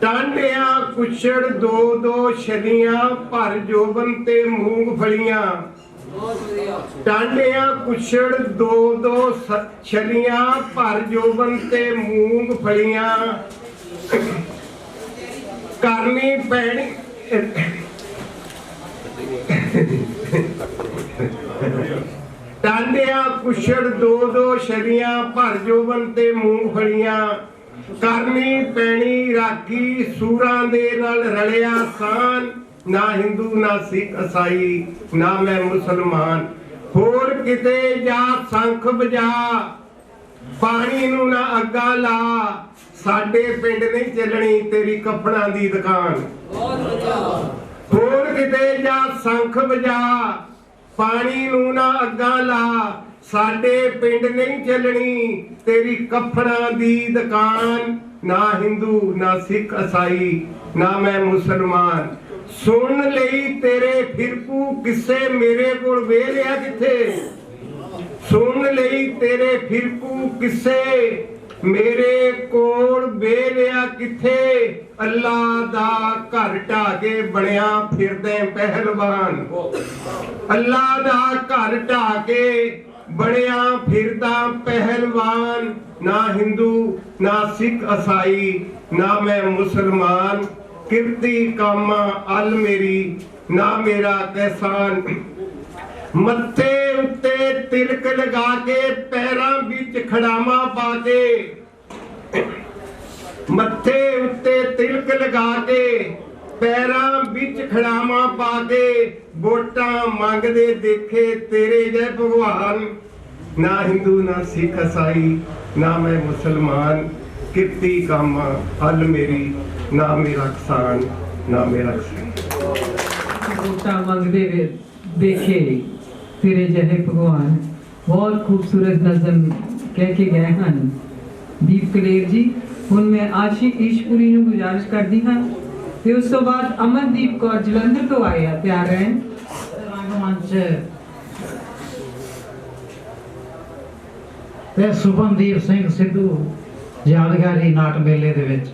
टांडियां कुछड़ दो दो छलियां, भर जोबन ते मूंगफलियां। टांडियां कुछड़ दो दो छलियां, भर जोबन ते मूंगफलियां। करनी पैनी टांडिया कुछड़ दो दो छलियां, भर जोबन ते मूंगफलियां। करनी पैनी राखी सूरां दे नाल रलिया सान। ना हिंदू ना सिख ईसाई, ना मैं मुसलमान। होर किते जा शंख बजा, पानी नूं ना अग्गा ला। साडे पिंड नहीं चलनी तेरी कपड़ां दी दुकान। होर किते जा शंख बजा, पानी नूं ना अग्गा ला। साडे पिंड नहीं चलनी तेरी कफड़ां दी दुकान। ना हिंदू ना सिख ईसाई, ना मैं मुसलमान। सुन लई तेरे फिरकू किस्से, मेरे कोल वेलिया किथे। सुन लई तेरे फिरकू किस्से, मेरे कोल वेलिया किथे। अल्लाह दा घर ढा के बनिया फिरदे पहलवान। अल्लाह दा घर ढा के बनिया फिरदा पहलवान। ना हिंदू ना सिख ईसाई, ना मैं मुसलमान। किरती कामा अल मेरी, ना मेरा किसान। मत्थे उत्ते तिलक लगा के, पैरां विच खड़ामा पा के। मत्थे उत्ते तिलक लगा के, पैरां विच खड़ामा पा के। वोटां मंगदे देखे तेरे जय भगवान। ना हिंदू ना सिख ईसाई, ना मैं मुसलमान। किरती कामा अल मेरी, ना मेरा किसान, ना मेरा किसान। वोटां मंगदे देखे तेरे जहे भगवान। बहुत खूबसूरत नज़म कह के गए हैं दीप कलेर जी। ਹੁਣ मैं आशिक ईशपुरी ਨੂੰ ਗੁਜ਼ਾਰਿਸ਼ ਕਰਦੀ ਹਾਂ ਤੇ ਉਸ ਤੋਂ ਬਾਅਦ ਅਮਨਦੀਪ ਕੌਰ ਜਲੰਧਰ ਤੋਂ ਆਏ ਆ, ਤਿਆਰ ਰਹਿਣ। ਰੰਗਮੰਚ ਤੇ ਸੁਭਨਦੀਪ ਸਿੰਘ ਸਿੱਧੂ ਯਾਦਗਾਰੀ ਨਾਟ ਮੇਲੇ ਦੇ ਵਿੱਚ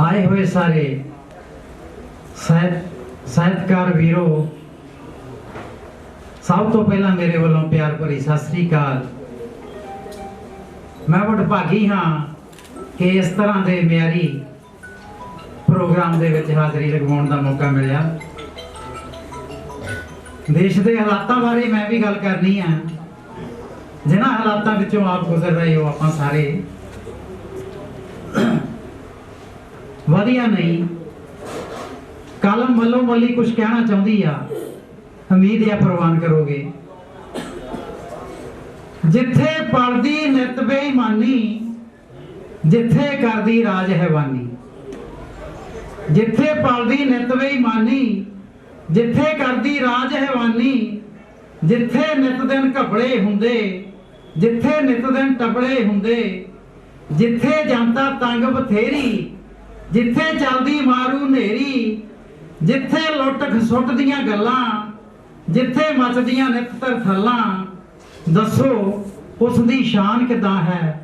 ਆਏ ਹੋਏ ਸਾਰੇ ਸਾਹਿਤਕਾਰ ਵੀਰੋ, ਸਭ ਤੋਂ ਪਹਿਲਾਂ ਮੇਰੇ ਵੱਲੋਂ ਪਿਆਰ ਭਰੀ ਸਤਿ ਸ੍ਰੀ ਅਕਾਲ। ਮੈਂ ਵਡਭਾਗੀ ਹਾਂ ਕਿ ਇਸ ਤਰ੍ਹਾਂ ਦੇ ਮਿਆਰੀ ਪ੍ਰੋਗਰਾਮ ਦੇ ਵਿੱਚ ਹਾਜ਼ਰੀ ਲਗਵਾਉਣ ਦਾ ਮੌਕਾ ਮਿਲਿਆ। ਦੇਸ਼ ਦੇ ਹਾਲਾਤਾਂ ਬਾਰੇ ਮੈਂ ਵੀ ਗੱਲ ਕਰਨੀ ਆ, ਜਿਨ੍ਹਾਂ ਹਾਲਾਤਾਂ ਵਿੱਚੋਂ ਆਪ ਗੁਜ਼ਰ ਰਹੇ ਹੋ। ਆਪਾਂ ਸਾਰੇ ਵਧੀਆ ਨਹੀਂ। ਕਲਮ ਮੱਲੋ ਮੱਲੀ ਕੁਝ ਕਹਿਣਾ ਚਾਹੁੰਦੀ ਆ, ਉਮੀਦ ਹੈ ਪ੍ਰਵਾਨ ਕਰੋਗੇ। ਜਿੱਥੇ ਪਲਦੀ ਨਿਤ ਬੇਈਮਾਨੀ, ਜਿੱਥੇ ਕਰਦੀ ਰਾਜ ਹੈਵਾਨੀ। ਜਿੱਥੇ ਪਲਦੀ ਨਿਤ ਬੇਈਮਾਨੀ, ਜਿੱਥੇ ਕਰਦੀ ਰਾਜ ਹੈਵਾਨੀ। ਜਿੱਥੇ ਨਿਤ ਦਿਨ ਘਪਲੇ ਹੁੰਦੇ, ਜਿੱਥੇ ਨਿਤ ਦਿਨ ਟਪਲੇ ਹੁੰਦੇ। ਜਿੱਥੇ ਜਨਤਾ ਤੰਗ ਬਥੇਰੀ, ਜਿੱਥੇ ਚੱਲਦੀ ਮਾਰੂ ਹਨੇਰੀ। ਜਿੱਥੇ ਲੁੱਟ ਖਸੁੱਟ ਦੀਆਂ ਗੱਲਾਂ, ਜਿੱਥੇ ਮਚਦੀਆਂ ਨਿਤ ਤਰਥੱਲਾਂ। ਦੱਸੋ ਉਸ ਦੀ ਸ਼ਾਨ ਕਿੱਦਾਂ ਹੈ,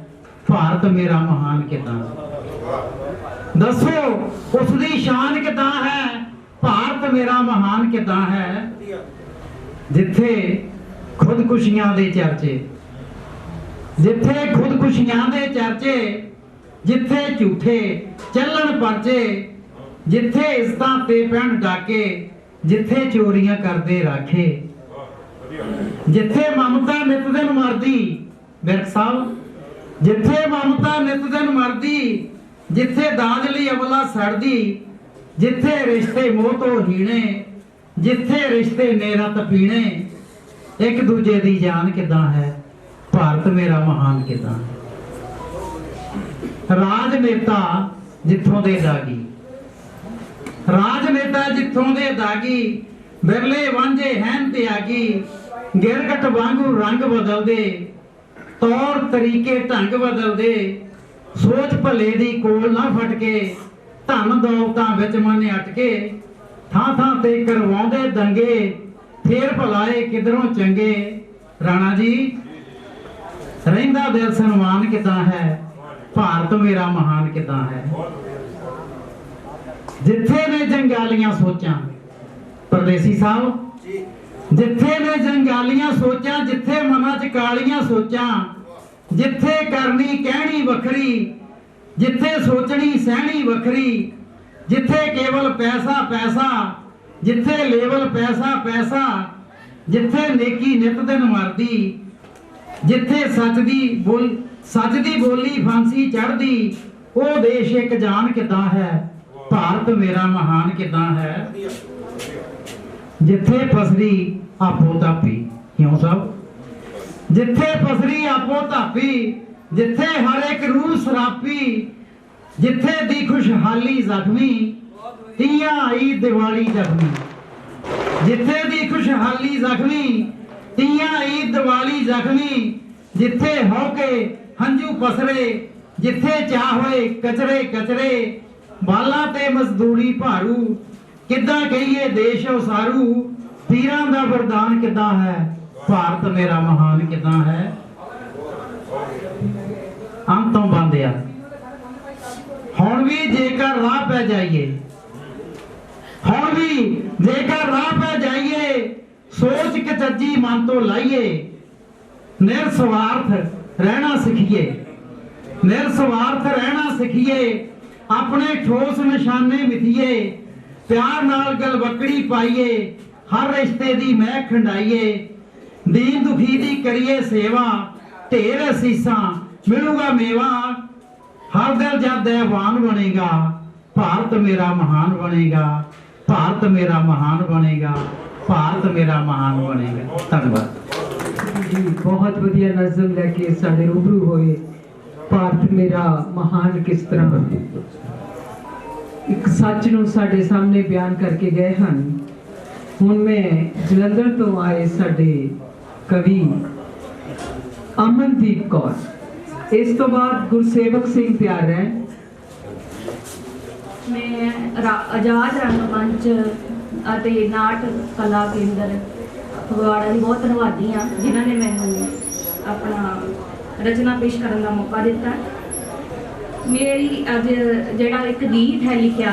ਭਾਰਤ ਮੇਰਾ ਮਹਾਨ ਕਿੱਦਾਂ। ਦੱਸੋ ਉਸ ਦੀ ਸ਼ਾਨ ਕਿੱਦਾਂ ਹੈ, ਭਾਰਤ ਮੇਰਾ ਮਹਾਨ ਕਿੱਦਾਂ ਹੈ। ਜਿੱਥੇ ਖੁਦਕੁਸ਼ੀਆਂ ਦੇ ਚਰਚੇ, ਜਿੱਥੇ ਖੁਦਕੁਸ਼ੀਆਂ ਦੇ ਚਰਚੇ। ਜਿੱਥੇ ਝੂਠੇ ਚੱਲਣ ਪਰਚੇ, ਜਿੱਥੇ ਇਜ਼ਤਾਂ ਤੇ ਪੈਣ ਡਾਕੇ। ਜਿੱਥੇ ਚੋਰੀਆਂ ਕਰਦੇ ਰਾਖੇ। ਜਿੱਥੇ ਮਮਤਾ ਨਿਤ ਦਿਨ ਮਰਦੀ, ਬਿਰਕ ਸਾਹਿਬ। ਜਿੱਥੇ ਮਮਤਾ ਨਿਤ ਦਿਨ ਮਰਦੀ, ਜਿੱਥੇ ਦਾਜ ਲਈ ਅਵਲਾ ਸੜਦੀ। ਜਿੱਥੇ ਰਿਸ਼ਤੇ ਮੋਹ ਤੋਂ ਹੀਣੇ, ਜਿੱਥੇ ਰਿਸ਼ਤੇ ਨੇਰਤ ਪੀਣੇ। ਇੱਕ ਦੂਜੇ ਦੀ ਜਾਨ ਕਿੱਦਾਂ ਹੈ, ਭਾਰਤ ਮੇਰਾ ਮਹਾਨ ਕਿੱਦਾਂ ਹੈ। ਰਾਜਨੇਤਾ ਜਿੱਥੋਂ ਦੇ ਦਾਗੀ, ਰਾਜਨੇਤਾ ਜਿੱਥੋਂ ਦੇ ਦਾਗੀ। ਬਿਰਲੇ ਵਾਂਝੇ ਹੈਨ ਤਿਆਗੀ। ਗਿਰਗਟ ਵਾਂਗੂ ਰੰਗ ਬਦਲਦੇ, ਤੌਰ ਤਰੀਕੇ ਢੰਗ ਬਦਲਦੇ। ਸੋਚ ਭਲੇ ਦੀ ਕੋਲ ਨਾ ਫਟਕੇ, ਧਨ ਦੌਲਤਾਂ ਵਿੱਚ ਮਨ ਅਟਕੇ। ਥਾਂ ਥਾਂ ਤੇ ਕਰਵਾਉਂਦੇ ਦੰਗੇ, ਫੇਰ ਭਲਾਏ ਕਿਧਰੋਂ ਚੰਗੇ। ਰਾਣਾ ਜੀ ਰਹਿੰਦਾ ਦਿਲ ਸਨਮਾਨ ਕਿੱਦਾਂ ਹੈ, ਭਾਰਤ ਮੇਰਾ ਮਹਾਨ ਕਿੱਦਾਂ ਹੈ। ਜਿੱਥੇ ਨੇ ਜੰਗਾਲੀਆਂ ਸੋਚਾਂ, ਪਰਦੇਸੀ ਸਾਹਿਬ। ਜਿੱਥੇ ਨੇ ਜੰਗਾਲੀਆਂ ਸੋਚਾਂ, ਜਿੱਥੇ ਮਨਾਂ 'ਚ ਕਾਲੀਆਂ ਸੋਚਾਂ। ਜਿੱਥੇ ਕਰਨੀ ਕਹਿਣੀ ਵੱਖਰੀ, ਜਿੱਥੇ ਸੋਚਣੀ ਸਹਿਣੀ ਵੱਖਰੀ। ਜਿੱਥੇ ਕੇਵਲ ਪੈਸਾ ਪੈਸਾ, ਜਿੱਥੇ ਲੇਵਲ ਪੈਸਾ ਪੈਸਾ। ਜਿੱਥੇ ਨੇਕੀ ਨਿਤ ਦਿਨ ਮਰਦੀ, ਜਿੱਥੇ ਸੱਚ ਦੀ ਬੋਲੀ ਫਾਂਸੀ ਚੜ੍ਹਦੀ। ਉਹ ਦੇਸ਼ ਇੱਕ ਜਾਨ ਕਿੱਦਾਂ ਹੈ, ਭਾਰਤ ਮੇਰਾ ਮਹਾਨ ਕਿੱਦਾਂ ਹੈ। ਜਿੱਥੇ ਪਸਰੀ ਆਪੋ ਧਾਪੀ, ਕਿਉਂ ਸਾਹਿਬ। ਜਿੱਥੇ ਪਸਰੀ ਆਪੋ ਧਾਪੀ, ਜਿੱਥੇ ਹਰ ਇੱਕ ਰੂਹ ਸਰਾਪੀ। ਜਿੱਥੇ ਦੀ ਖੁਸ਼ਹਾਲੀ ਜ਼ਖਮੀ, ਤੀਆਂ ਆਈ ਦੀਵਾਲੀ ਜ਼ਖਮੀ। ਜਿੱਥੇ ਦੀ ਖੁਸ਼ਹਾਲੀ ਜ਼ਖਮੀ, ਤੀਆਂ ਆਈ ਦੀਵਾਲੀ ਜ਼ਖਮੀ। ਜਿੱਥੇ ਹੋ ਕੇ ਹੰਝੂ ਪਸਰੇ, ਜਿੱਥੇ ਚਾਹ ਹੋਏ ਕਚਰੇ ਕਚਰੇ। ਬਾਲਾਂ ਤੇ ਮਜ਼ਦੂਰੀ ਭਾਰੂ, ਕਿੱਦਾਂ ਕਹੀਏ ਦੇਸ਼ ਉਸਾਰੂ। ਪੀਰਾਂ ਦਾ ਵਰਦਾਨ ਕਿੱਦਾਂ ਹੈ, ਭਾਰਤ ਮੇਰਾ ਮਹਾਨ ਕਿੱਦਾਂ ਹੈ। ਅੰਤੋਂ ਬੰਦਿਆ ਹੁਣ ਵੀ ਜੇਕਰ ਰਾਹ ਪੈ ਜਾਈਏ, ਹੁਣ ਵੀ ਜੇਕਰ ਰਾਹ ਪੈ ਜਾਈਏ। ਸੋਚ ਕਚੱਜੀ ਮਨ ਤੋਂ ਲਾਈਏ, ਨਿਰਸਵਾਰਥ ਰਹਿਣਾ ਸਿੱਖੀਏ। ਨਿਰਸਵਾਰਥ ਰਹਿਣਾ ਸਿੱਖੀਏ, ਆਪਣੇ ਠੋਸ ਨਿਸ਼ਾਨੇ ਮਿਥੀਏ। ਪਿਆਰ ਨਾਲ ਗਲਵਕੜੀ ਪਾਈਏ, ਹਰ ਰਿਸ਼ਤੇ ਦੀ ਮਹਿਕ ਖੰਡਾਈਏ। ਦੀਨ ਦੁਖੀ ਦੀ ਕਰੀਏ ਸੇਵਾ, ਢੇਰ ਅਸੀਸਾਂ ਮਿਲੂਗਾ ਮੇਵਾ। ਹਰ ਦਿਲ ਜਦ ਐਵਾਨ ਬਣੇਗਾ, ਭਾਰਤ ਮੇਰਾ ਮਹਾਨ ਬਣੇਗਾ। ਭਾਰਤ ਮੇਰਾ ਮਹਾਨ ਬਣੇਗਾ, ਭਾਰਤ ਮੇਰਾ ਮਹਾਨ ਬਣੇਗਾ। ਧੰਨਵਾਦ ਜੀ। ਬਹੁਤ ਵਧੀਆ ਨਜ਼ਮ ਲੈ ਕੇ ਸਾਡੇ ਰੂਬਰੂ ਹੋਏ। ਭਾਰਤ ਮੇਰਾ ਮਹਾਨ ਕਿਸ ਤਰ੍ਹਾਂ ਇੱਕ ਸੱਚ ਨੂੰ ਸਾਡੇ ਸਾਹਮਣੇ ਬਿਆਨ ਕਰਕੇ ਗਏ ਹਨ। ਹੁਣ ਮੈਂ ਜਲੰਧਰ ਤੋਂ ਆਏ ਸਾਡੇ ਕਵੀ ਅਮਨਦੀਪ ਕੌਰ। ਇਸ ਤੋਂ ਬਾਅਦ ਗੁਰਸੇਵਕ ਸਿੰਘ ਤਿਆਰ ਰਹਿਣ। ਮੈਂ ਆਜ਼ਾਦ ਰੰਗਮੰਚ ਅਤੇ ਨਾਟ ਕਲਾ ਕੇਂਦਰ ਫਗਵਾੜਾ ਦੀ ਬਹੁਤ ਧੰਨਵਾਦੀ ਹਾਂ ਜਿਨ੍ਹਾਂ ਨੇ ਮੈਨੂੰ ਆਪਣਾ ਰਚਨਾ ਪੇਸ਼ ਕਰਨ ਦਾ ਮੌਕਾ ਦਿੱਤਾ। ਮੇਰੀ ਅੱਜ ਜਿਹੜਾ ਇੱਕ ਗੀਤ ਹੈ ਲਿਖਿਆ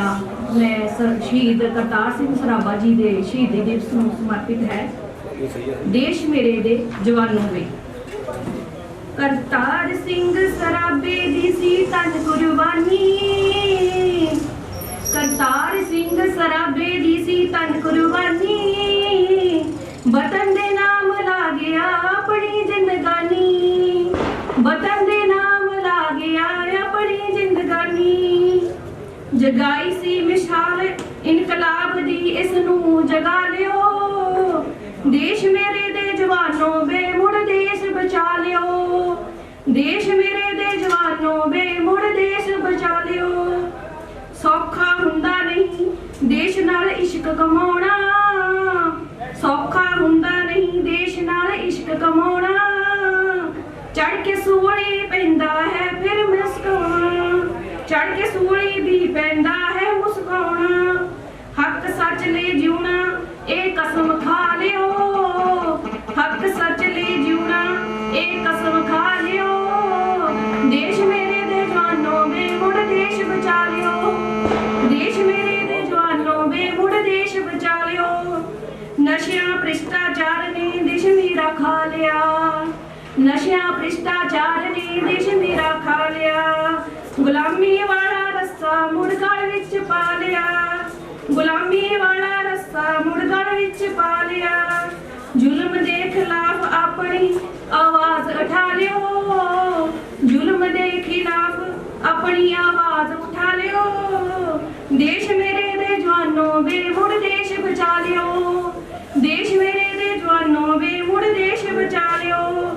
ਮੈਂ ਸ਼ਹੀਦ ਕਰਤਾਰ ਸਿੰਘ ਸਰਾਭਾ ਜੀ ਦੇ ਸ਼ਹੀਦੀ ਦਿਵਸ ਨੂੰ ਸਮਰਪਿਤ ਹੈ। ਦੇਸ਼ ਮੇਰੇ ਦੇ ਜਵਾਨੋਂ ਵੇ। ਕਰਤਾਰ ਸਿੰਘ ਸਰਾਭੇ ਦੀ ਸੀ ਤਨ ਕੁਰਬਾਨੀ, ਕਰਤਾਰ ਸਿੰਘ ਸਰਾਭੇ ਦੀ ਸੀ ਤਨ ਕੁਰਬਾਨੀ, ਵਤਨ ਦੇ ਨਾਮ ਲਾ ਗਿਆ ਆਪਣੀ ਜ਼ਿੰਦਗਾਨੀ, ਵਤਨ ਦੇ ਨਾਮ ਲਾ ਗਿਆ ਆਪਣੀ ਜ਼ਿੰਦਗਾਨੀ, ਜਗਾਈ ਸੀ ਮਿਸਾਲ ਇਨਕਲਾਬ ਦੀ ਇਸ ਨੂੰ ਜਗਾ ਲਿਓ, ਦੇਸ਼ ਮੇਰੇ ਦੇ ਜਵਾਨੋਂ ਵੇ ਮੁੜ ਦੇਸ਼ ਬਚਾ ਲਿਓ, ਦੇਸ਼ ਮੇਰੇ ਦੇ ਜਵਾਨੋਂ ਵੇ ਮੁੜ ਦੇਸ਼ ਬਚਾ ਲਿਓ। ਸੌਖਾ ਹੁੰਦਾ ਨਹੀਂ ਦੇਸ਼ ਨਾਲ ਇਸ਼ਕ ਕਮਾਉਣਾ, ਸੌਖਾ ਹੁੰਦਾ ਨਹੀਂ ਦੇਸ਼ ਨਾਲ ਇਸ਼ਕ ਕਮਾਉਣਾ, ਚੜ ਕੇ ਸੂਲੀ ਪੈਂਦਾ ਹੈ ਫਿਰ ਮੁਸਕਾਉਣਾ, ਚੜ ਕੇ ਸੂਲੀ ਵੀ ਪੈਂਦਾ ਹੈ ਮੁਸਕਾਉਣਾ, ਹੱਕ ਸੱਚ ਲਈ ਜਿਉਣਾ ਇਹ ਕਸਮ ਖਾ ਲਿਓ, ਹੱਕ ਸੱਚ ਲਈ ਜਿਉਣਾ ਇਹ ਕਸਮ ਖਾ ਲਿਓ, ਦੇਸ਼ ਮੇਰੇ ਦੇ ਜਵਾਨੋਂ ਵੇ ਮੁੜ ਦੇਸ਼ ਬਚਾ ਲਿਓ, ਦੇਸ਼ ਮੇਰੇ ਦੇ ਜਵਾਨੋਂ ਵੇ ਮੁੜ ਦੇਸ਼ ਬਚਾ ਲਿਓ। ਨਸ਼ਿਆਂ ਭ੍ਰਿਸ਼ਟਾਚਾਰ ਨੇ ਦੇਸ਼ ਮੇਰਾ ਖਾ ਲਿਆ, ਨਸ਼ਿਆਂ ਭ੍ਰਿਸ਼ਟਾਚਾਰ ਨੇ ਦੇਸ਼ ਮੇਰਾ ਖਾ ਲਿਆ, ਗੁਲਾਮੀ ਵਾਲਾ ਰੱਸਾ ਮੁੜ ਗਲ ਵਿੱਚ ਪਾ ਲਿਆ, ਗੁਲਾਮੀ ਵਾਲਾ ਰੱਸਾ ਮੁੜ ਗਲ ਵਿੱਚ ਪਾ ਲਿਆ, ਜ਼ੁਲਮ ਦੇ ਖਿਲਾਫ ਆਪਣੀ ਆਵਾਜ਼ ਉਠਾ ਲਿਓ, ਜ਼ੁਲਮ ਦੇ ਖਿਲਾਫ ਆਪਣੀ ਆਵਾਜ਼ ਉਠਾ ਲਿਓ, ਦੇਸ਼ ਮੇਰੇ ਦੇ ਜਵਾਨੋਂ ਵੇ ਮੁੜ ਦੇਸ਼ ਬਚਾ ਲਿਓ, ਦੇਸ਼ ਮੇਰੇ ਦੇ ਜਵਾਨੋਂ ਵੇ ਮੁੜ ਦੇਸ਼ ਬਚਾ ਲਿਓ।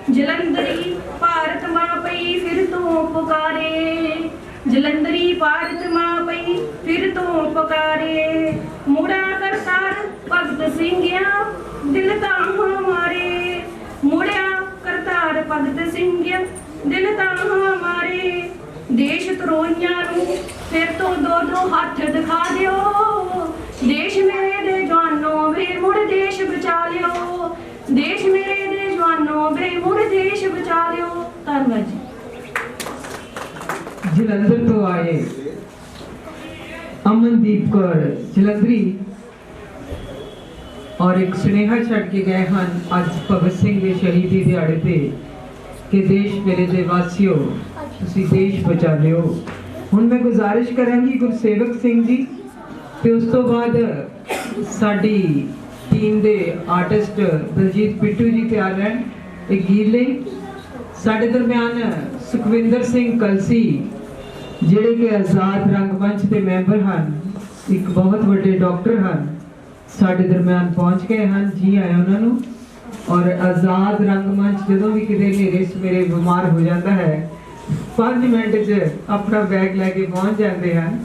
ਜਲੰਧਰੀ ਭਾਰਤ ਮਾਂ ਪਈ ਫਿਰ ਤੋਂ ਪੁਕਾਰੇ, ਜਲੰਧਰੀ ਭਾਰਤ ਮਾਂ ਪਈ ਫਿਰ ਤੋਂ ਪੁਕਾਰੇ, ਮੁੜਾ ਕਰਤਾਰ ਭਗਤ ਸਿੰਘਿਆ ਦਿਲ ਤਾਂ ਹਮਾਰੇ, ਮੁੜਿਆ ਕਰਤਾਰ ਭਗਤ ਸਿੰਘਿਆ ਦਿਲ ਤਾਂ ਹਮਾਰੇ, ਦੇਸ਼ ਧਰੋਹੀਆਂ ਨੂੰ ਫਿਰ ਤੋਂ ਦੋ ਦੋ ਹੱਥ ਦਿਖਾ ਦਿਓ, ਦੇਸ਼ ਮੇਰੇ ਦੇ ਜਵਾਨੋਂ ਵੇ ਮੁੜ ਦੇਸ਼ ਬਚਾ ਲਿਓ, ਦੇਸ਼ ਮੇਰੇ ਦੇ ਜਵਾਨੋਂ ਵੇ ਮੁੜ ਦੇਸ਼ ਬਚਾ ਲਿਓ। ਧੰਨਵਾਦ ਜੀ। ਜਲੰਧਰ ਤੋਂ ਆਏ ਅਮਨਦੀਪ ਕੌਰ ਜਲੰਧਰੀ ਔਰ ਇੱਕ ਸੁਨੇਹਾ ਛੱਡ ਕੇ ਗਏ ਹਨ ਅੱਜ ਭਗਤ ਸਿੰਘ ਦੇ ਸ਼ਹੀਦੀ ਦਿਹਾੜੇ ਤੇ ਕਿ ਦੇਸ਼ ਮੇਰੇ ਦੇ ਵਾਸੀਓ ਤੁਸੀਂ ਦੇਸ਼ ਬਚਾ ਲਿਓ। ਹੁਣ ਮੈਂ ਗੁਜ਼ਾਰਿਸ਼ ਕਰਾਂਗੀ ਗੁਰਸੇਵਕ ਸਿੰਘ ਜੀ ਤੇ ਉਸ ਤੋਂ ਬਾਅਦ ਸਾਡੀ ਟੀਮ ਦੇ ਆਰਟਿਸਟ ਦਲਜੀਤ ਪਿੱਟੂ ਜੀ ਤਿਆਰ ਰਹਿਣ ਇੱਕ ਗੀਤ ਲਈ। ਸਾਡੇ ਦਰਮਿਆਨ ਸੁਖਵਿੰਦਰ ਸਿੰਘ ਕਲਸੀ ਜਿਹੜੇ ਕਿ ਆਜ਼ਾਦ ਰੰਗਮੰਚ ਦੇ ਮੈਂਬਰ ਹਨ, ਇੱਕ ਬਹੁਤ ਵੱਡੇ ਡਾਕਟਰ ਹਨ, ਸਾਡੇ ਦਰਮਿਆਨ ਪਹੁੰਚ ਗਏ ਹਨ। ਜੀ ਆਇਆਂ ਉਹਨਾਂ ਨੂੰ। ਔਰ ਆਜ਼ਾਦ ਰੰਗਮੰਚ ਜਦੋਂ ਵੀ ਕਿਤੇ ਹਨੇਰੇ ਸਵੇਰੇ ਬਿਮਾਰ ਹੋ ਜਾਂਦਾ ਹੈ 5 ਮਿੰਟ 'ਚ ਆਪਣਾ ਬੈਗ ਲੈ ਕੇ ਪਹੁੰਚ ਜਾਂਦੇ ਹਨ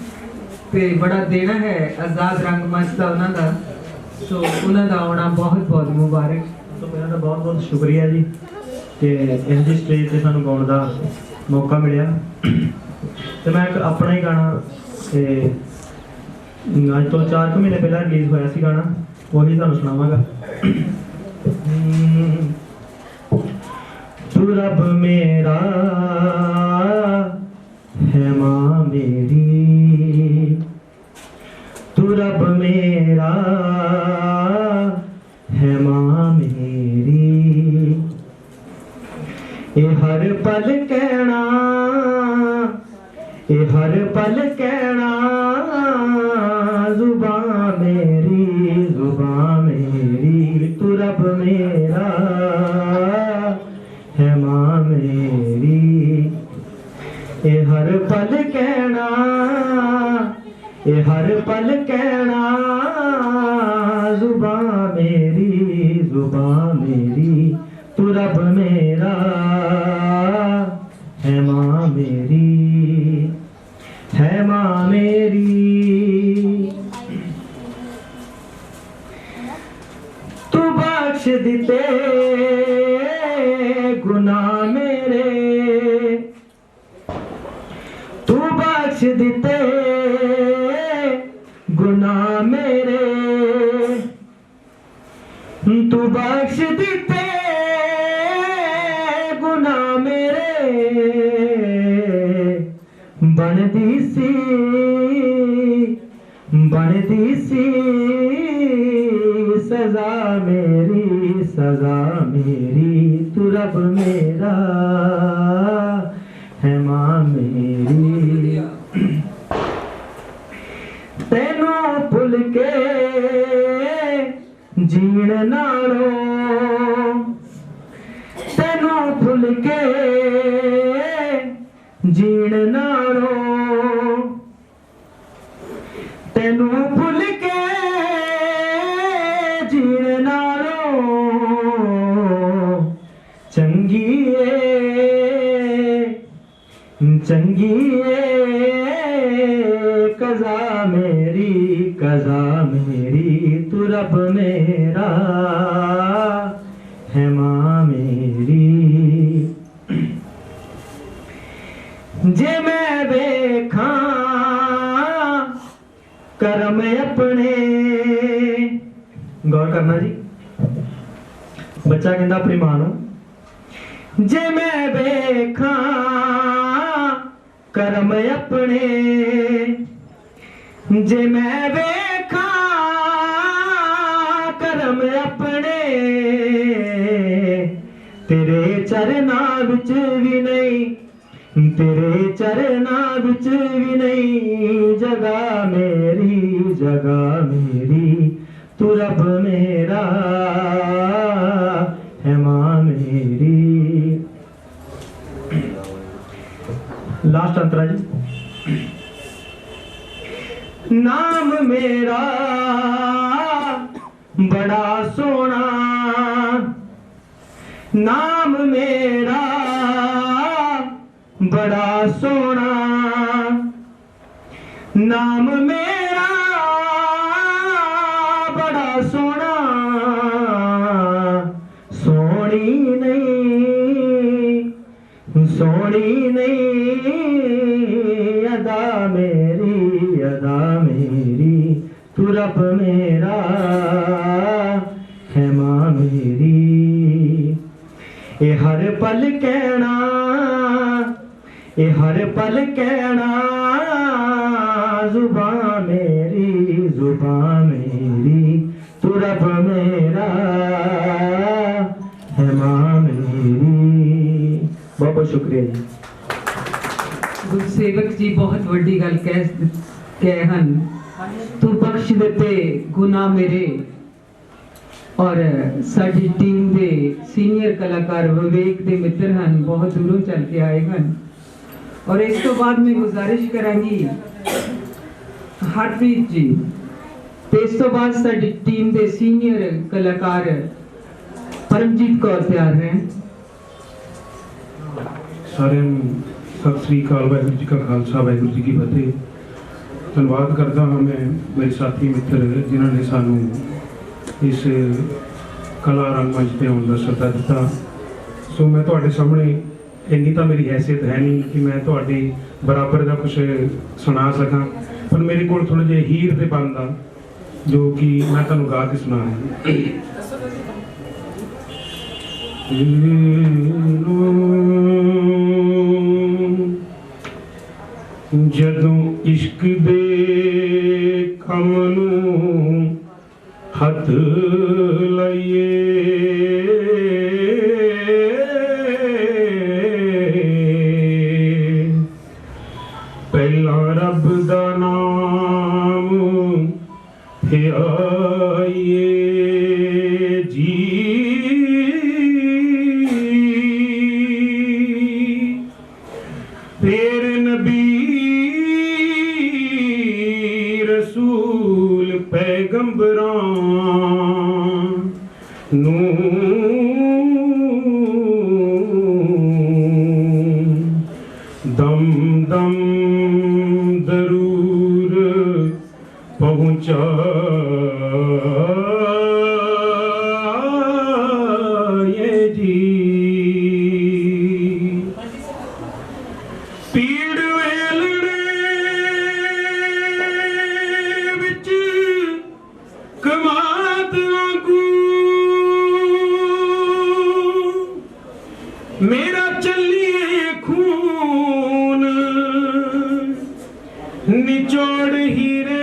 ਤੇ ਬੜਾ ਦੇਣਾ ਹੈ ਆਜ਼ਾਦ ਰੰਗਮੰਚ ਦਾ ਉਹਨਾਂ ਦਾ। ਸੋ ਉਹਨਾਂ ਦਾ ਆਉਣਾ ਬਹੁਤ ਬਹੁਤ ਮੁਬਾਰਕ। तो मेरा तो बहुत बहुत शुक्रिया जी कि इस स्टेज से सानू गाउण का मौका मिलिया। तो मैं एक अपना ही गाना अज तो 4 महीने पहले रिलीज होया सी गाना, वही तुहानू सुणावांगा। तू रब मेरा है मां मेरी, तू रब मेरा है मां मेरी, ये हर पल कहना, ये हर पल कहना, जुबान मेरी, जुबान मेरी, तू रब मेरा है मां मेरी, ये हर पल कहना, ये हर पल कहना, जुबान मेरी, जुबान मेरी, तू रब मेरा है मां मेरी, है मां मेरी। तू बख्श दिते गुनाह बख्श दिते गुनाह मेरे, तू बख्श दिते गुनाह मेरे, बनदी सी सजा मेरी, तू रब मेरा है मां मेरी। तेनू भुल के जीण नालों, तेनू भुल के जीण नालों, तेनू भुल के जीण नालों, चंगी ए कज़ा मेरी, तू रब मेरा है मां मेरी। जे मैं देखा करम अपने, गौर करना जी, बच्चा कहता अपनी मां नूं, जे मैं देखा करम अपने, जे मैं देखा करम अपने, तेरे चरना विच भी नहीं, तेरे चरना विच भी नहीं, जगह मेरी, तू रब मेरा है मां मेरी। लास्ट अंतरा जी। नाम मेरा बड़ा सोना, नाम मेरा बड़ा सोना, नाम मेरा बड़ा सोना, सोनी नहीं अदा मेरी, तू रब मेरा है मां मेरी। ए हर पल कहना, ए हर पल कहना, जुबान मेरी, तू रब मेरा है मां मेरी। बहुत बहुत शुक्रिया जी। गुरसेवक जी बहुत वड्डी गल कह हन, तू बख्श दिते गुनाह मेरे। और साडी टीम दे सीनियर कलाकार विवेक दे मित्र हन, बहुत दूरों चल के आए हन। और इस तो बाद मैं गुजारिश करांगी हरप्रीत जी, ते इस तो बाद साडी टीम दे सीनियर कलाकार परमजीत कौर तैयार हैं। सारे सत श्री अकाल, वाहिगुरू जी का खालसा, वाहिगुरू जी की फतेह। धन्यवाद करता हाँ मैं मेरे साथी मित्र जिन्होंने सानू इस कला रंगमंच पे आने का सੱਦਾ दिता। सो मैं तुहाडे सामने इन्नी तो मेरी हैसियत है नहीं कि मैं तुहाडे बराबर का कुछ सुना सका, पर मेरे को थोड़े जे हीर दे बनदा जो कि मैं तुहानू गा के सुना जदों इश्क दे कम नूं हथ लाइए, पहला रब दा नाम ध्याइए जी, फिर नबी रसूल पैगंबरां नूं दम दम दरूर पहुँचाए जी। पीड़ वेलड़े निचोड़ हीरे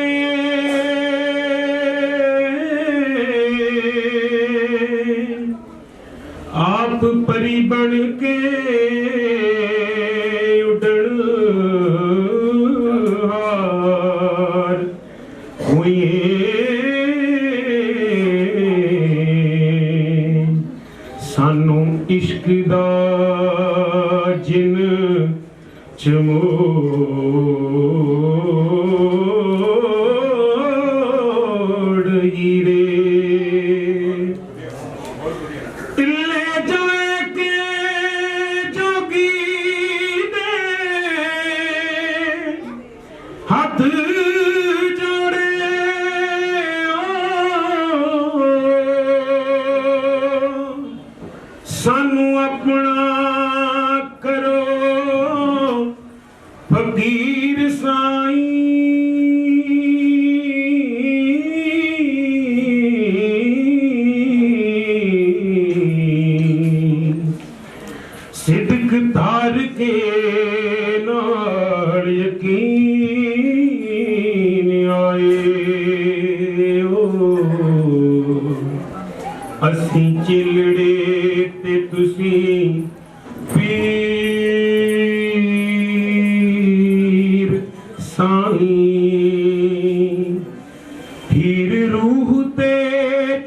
आप परी बन के उड़न हार हुए सानू इश्क दा जिन चमोड़ हीरे तिल्ले जाए के जोगी दे हाथ जोड़े सानू अपना करो फकीर साईं सिद्क तार के नाल यकीन आए ओ असी चिलड़े ते तुसी पीर साईं हीर रूह ते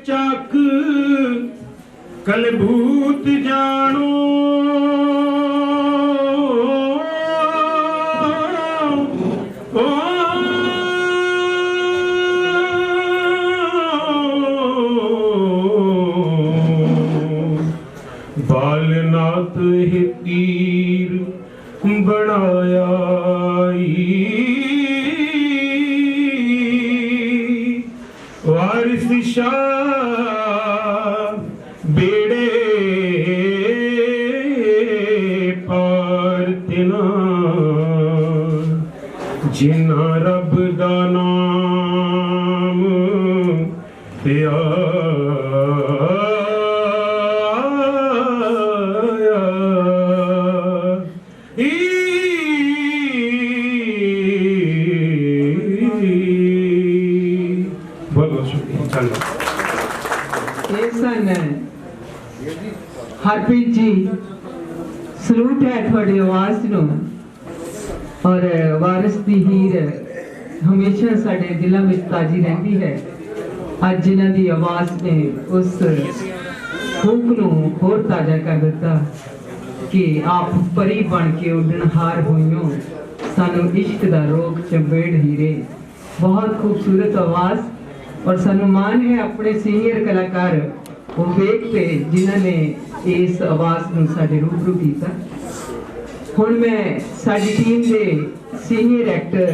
चक कलभूत जानो ओ बालनाथ है तीर बनाया वारिस शाह बेड़े पार तिना जिन्ना रब दा नाम ते हरप्रीत जी सलूट है थोड़ी आवाज नूं और वारिस दी हीर हमेशा साडे दिलों में ताजी रहती है अज जिन्हां दी आवाज ने उस खूक नूं होर ताजा कर दिता कि आप परी बन के उड़नहार होइयो सानू इश्क दा रोग चंबेड़ हीरे बहुत खूबसूरत आवाज और सानू मान है अपने सीनियर कलाकार वो वेखते जिन्होंने इस आवाज नूं साडे रूबरू कीता हुण मैं साडी टीम दे सीनियर एक्टर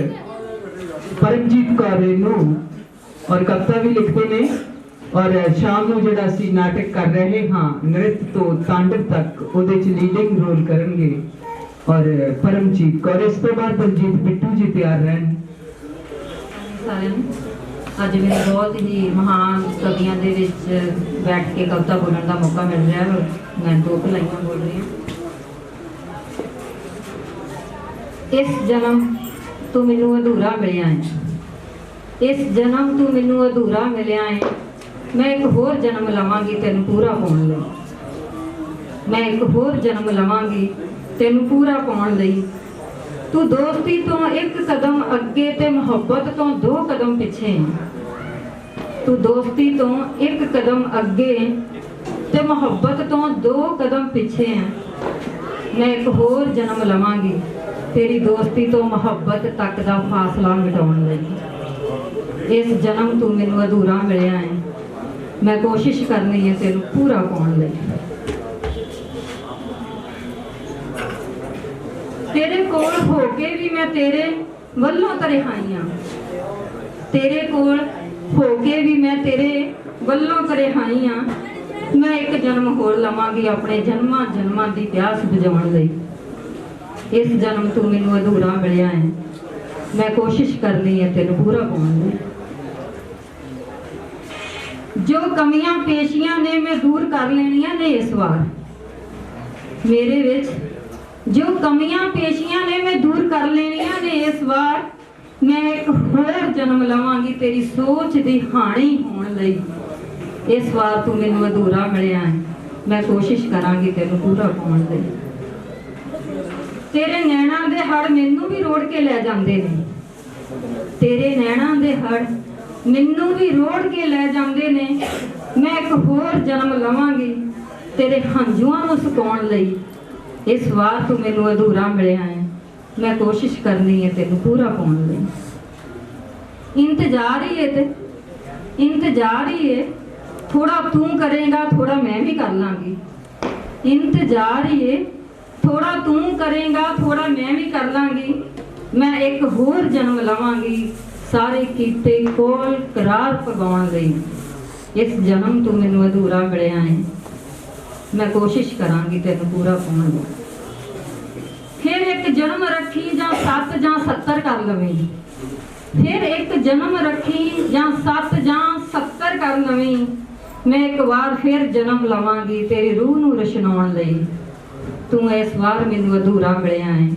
परमजीत कौर नूं और कविता भी लिखते ने और शाम नूं जिहड़ा सी नाटक कर रहे हाँ नृत्य तो तांडव तक उहदे च लीडिंग रोल करनगे और परमजीत कौर इस तो बाद बलजीत बिट्टू जी तैयार रहन ਅੱਜ ਮੈਨੂੰ ਬਹੁਤ ਹੀ ਮਹਾਨ ਕਵੀਆਂ ਦੇ ਵਿੱਚ ਬੈਠ ਕੇ ਕਵਿਤਾ ਬੋਲਣ ਦਾ ਮੌਕਾ ਮਿਲ ਰਿਹਾ ਹੈ ਮੈਂ ਦੋ ਲਾਈਨਾਂ ਬੋਲ ਰਹੀ ਹਾਂ ਇਸ ਜਨਮ ਤੂੰ ਮੈਨੂੰ ਅਧੂਰਾ ਮਿਲਿਆ ਹੈ ਇਸ ਜਨਮ ਤੂੰ ਮੈਨੂੰ ਅਧੂਰਾ ਮਿਲਿਆ ਹੈ ਮੈਂ ਇੱਕ ਹੋਰ ਜਨਮ ਲਵਾਂਗੀ ਤੈਨੂੰ ਪੂਰਾ ਪਾਉਣ ਲਈ ਮੈਂ ਇੱਕ ਹੋਰ ਜਨਮ ਲਵਾਂਗੀ ਤੈਨੂੰ ਪੂਰਾ ਪਾਉਣ ਲਈ तू दोस्ती तो एक कदम अगे ते मोहब्बत तो दो कदम पिछे तू दोस्ती तो एक कदम अगे ते मोहब्बत तो दो कदम पिछे है मैं एक होर जन्म लवांगी तेरी दोस्ती तो मोहब्बत तक दा फासला मिटाउण लई इस जन्म तू मैनू अधूरा मिलिया है मैं कोशिश करनी है तेनू पूरा पाउण लई तेरे कोल होके भी मैं तेरे वल्लों तरिहाई हाँ तेरे कोल होके भी मैं तेरे वल्लों तरिहाई हाँ मैं एक जन्म होर लवांगी अपने जन्मां जन्मां दी प्यास बुझाउण लई इस जन्म तू मैनू अधूरा मिलिया है मैं कोशिश करनी है तेनू पूरा पाउण लई जो कमियां पेशियां ने मैं दूर कर लेनियां ने इस बार मेरे विच जो कमियां पेशियां ने मैं दूर कर लेनियां ने इस बार मैं एक होर जन्म लवांगी तेरी सोच दी हाणी होण लई। इस वार तू मैनू अधूरा मिलिया है, मैं कोशिश करांगी तेनू पूरा पाउण लई। तेरे नैणा दे हड़ मैनू भी रोड़ के ले जांदे ने, तेरे नैणा दे हड़ मैनू भी रोड़ के ले जांदे ने। मैं एक होर जन्म लवांगी तेरे हंझुआं नू सुकाउण लई। इस वार तू मैनू अधूरा मिलिया है, मैं कोशिश करनी है तेनू पूरा पाउण लई। इंतजार ही है, ते इंतजार ही है, थोड़ा तू करेगा थोड़ा मैं भी कर लांगी। इंतजार ही है, थोड़ा तू करेगा थोड़ा मैं भी कर लांगी। मैं एक होर जन्म लवांगी सारे कीते कोल करार पवाउण लई। इस जन्म तू मैनू अधूरा मिलिया है, मैं कोशिश करांगी तेनू पूरा पाउण लई। फिर एक जन्म रखी जां 7 जां 70 कर लवें, फिर एक जन्म रखी जां 7 जां 70 कर लवें। मैं एक बार फिर जन्म लवांगी तेरी रूह नू रछनाउण लई। तू इस बार मैनू अधूरा मिलिया है,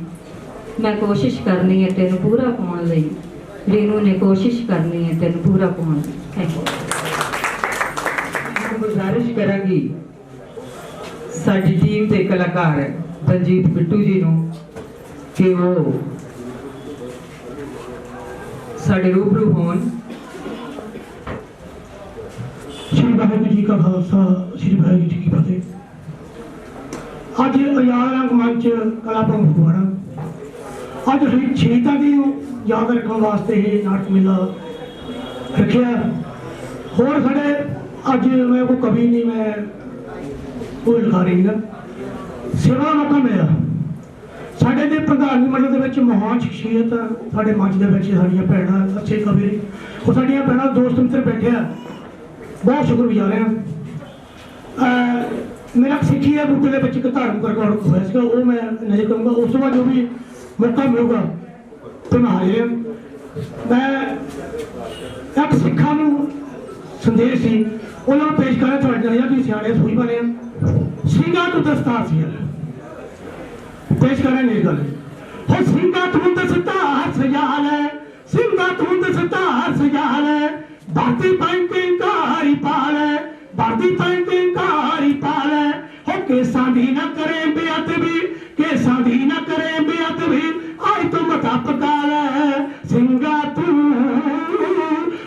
मैं कोशिश करनी है तेनू पूरा पाउण लई। रीनू ने कोशिश करनी है तेनू पूरा पाउण लई। Thank you. गुजारिश करांगी साडी टीम के कलाकार दलजीत बिट्टू जी नूं कि वो साडे रूबरू होण। श्री वाहिगुरू जी का खालसा, श्री वाहिगुरू जी की फतेह। अज आजाद रंग मंच कला भवन फगवाड़ा अज शहीदां दी याद रखने वास्ते ही नाटक मेला रखिया। होर साडे अज मैं कोई कवि नहीं, मैं कोई लिखारी नहीं, सेवा का मौका मिला। साडे दे प्रधान मंडल दे विच महान शख्सियत साडे मंच दे विच साडियां भैणां अच्छे कवि और साडियां भैणां दोस्त मित्र बैठे आ, बहुत शुक्रगुजार हैं। मेरा सिक्खी है बूटे के एक धार्मिक रिकॉर्ड होया सीगा, वो मैं नहीं करूँगा। उस बाद जो भी मौका मिलेगा तो मैं हाजिर हूँ। मैं एक सिखा नूं संदेश सी उन्होंने पेश कर कि सियाणे सूई बने ਸਿੰਘਾਂ ਤੋਂ ਦਸਤਾਰ ਸੀ पेश करें नहीं गल हो ਸਿੰਘਾਂ ਤੋਂ ਦਸਤਾਰ ਸਜਾਲ ਹੈ, ਸਿੰਘਾਂ ਤੋਂ ਦਸਤਾਰ ਸਜਾਲ ਹੈ। भारती पैंती कारी पाल है, भारती पैंती कारी पाल है। हो केसा दी ना करे बेअत भी, केसा दी ना करे बेअत भी, आई तो मता पकाल है। सिंगा तू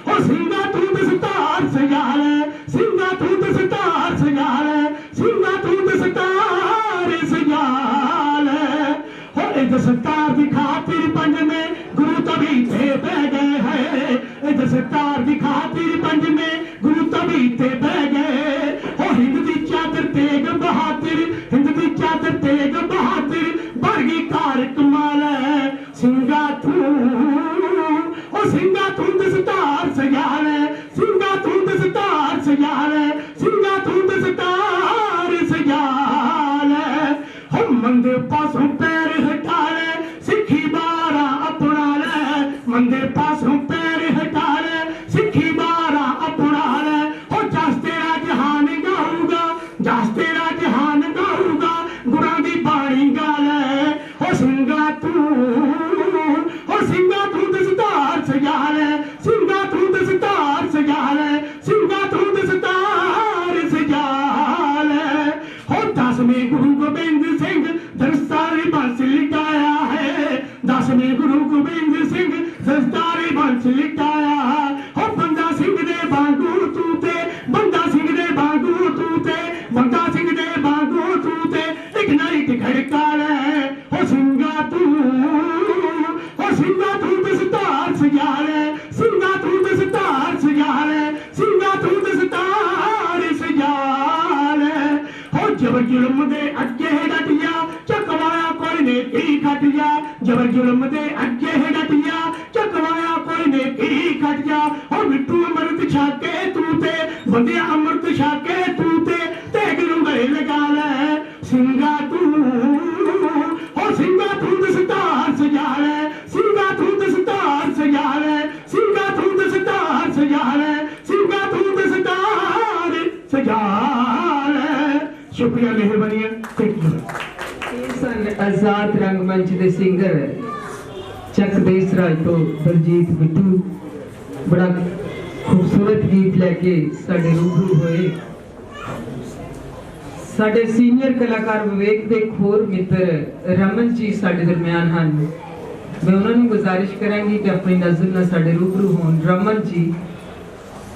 हो सिंगा तू दस्तार सजाल है, सिंगा तू दस्तार सजाल है, सिंगा तू दस्तार सजाल है। हो दस्तार की खातिर पंज में गुरु तभी थे बह गए हैं, दस्तार की खातिर पंज में गुरु तभी ते बह गए। हो हिंद दी चादर तेग बहादुर, हिंद दी चादर तेग बहादुर, बरगी कार कमाल है। सिंगा तू ओ सिंगा तू दस्तार सजाल है, सिंगा तू दस्तार सजाल है, सिंगा तू दस्तार सजाल है। हो मंदे पासों पैर हटा ले, सिखी बारा अपना ले, मंदे पासों पैर हटा ले, सिखी बारा अपना ले। हो जस तेरा जहान गाऊगा, जस तेरा जहान गाऊगा, गुरां दी बाणी गाल है। हो सिंगा तू हो सिंगा तू दस्तार सजाल है, सिंगा तू दस्तार सजाल है, सिंगा तू दस्तार सजाल है। हो 10वें गुरु गोबिंद सिंह दस्तारी बंस लिटाया है, 10वें गुरु गोबिंद सिंह दस्तारी बंस लिटाया। हो बंदा सिंह दे वांगू तू ते, बंदा सिंह दे वांगू तू ते, बंदा सिंह दे वांगू तू ते, एक नाइट खड़काल है। हो सिंगा तू हो सिंगा तू दस्तार सजाल है, सिंगा तू दस्तार सजाल है, सिंगा तू दस्तार सजाल है। हो जबर जुल्म दे अगे डटिया, चकवाया कोई ने की खट जा, जबर जुल्म दे अगे डटिया, चकवाया कोई ने की खट जा। हो बिट्टू अमृत छाके तू ते, बंदिया अमृत छाके तू ते, गुरु गले लगा ले। सिंगा तू हो सिंगा तू दस्तार सजाल है, सिंगा तू दस्तार सजाल है, सिंगा तू दस्तार सजाल है, सिंगा तू दस्तार सजाल है। शुक्रिया, मेहरबानी, थैंक यू। सन आजाद रंगमंच के सिंगर चक देव ਸਰਾਜ ਤੋਂ ਦਲਜੀਤ ਬਿੱਟੂ ਬੜਾ ਖੂਬਸੂਰਤ ਗੀਤ ਲੈ ਕੇ ਸਾਡੇ ਰੂਬਰੂ ਹੋਏ। ਸਾਡੇ ਸੀਨੀਅਰ ਕਲਾਕਾਰ ਵਿਵੇਕ ਦੇ ਖੋਰ ਮਿੱਤਰ ਰਮਨ ਜੀ ਸਾਡੇ ਦਰਮਿਆਨ ਹਨ। ਮੈਂ ਉਹਨਾਂ ਨੂੰ ਗੁਜ਼ਾਰਿਸ਼ ਕਰਾਂਗੀ ਕਿ ਆਪਣੀ ਨਜ਼ਰ ਨਾਲ ਸਾਡੇ ਰੂਬਰੂ ਹੋਣ। ਰਮਨ ਜੀ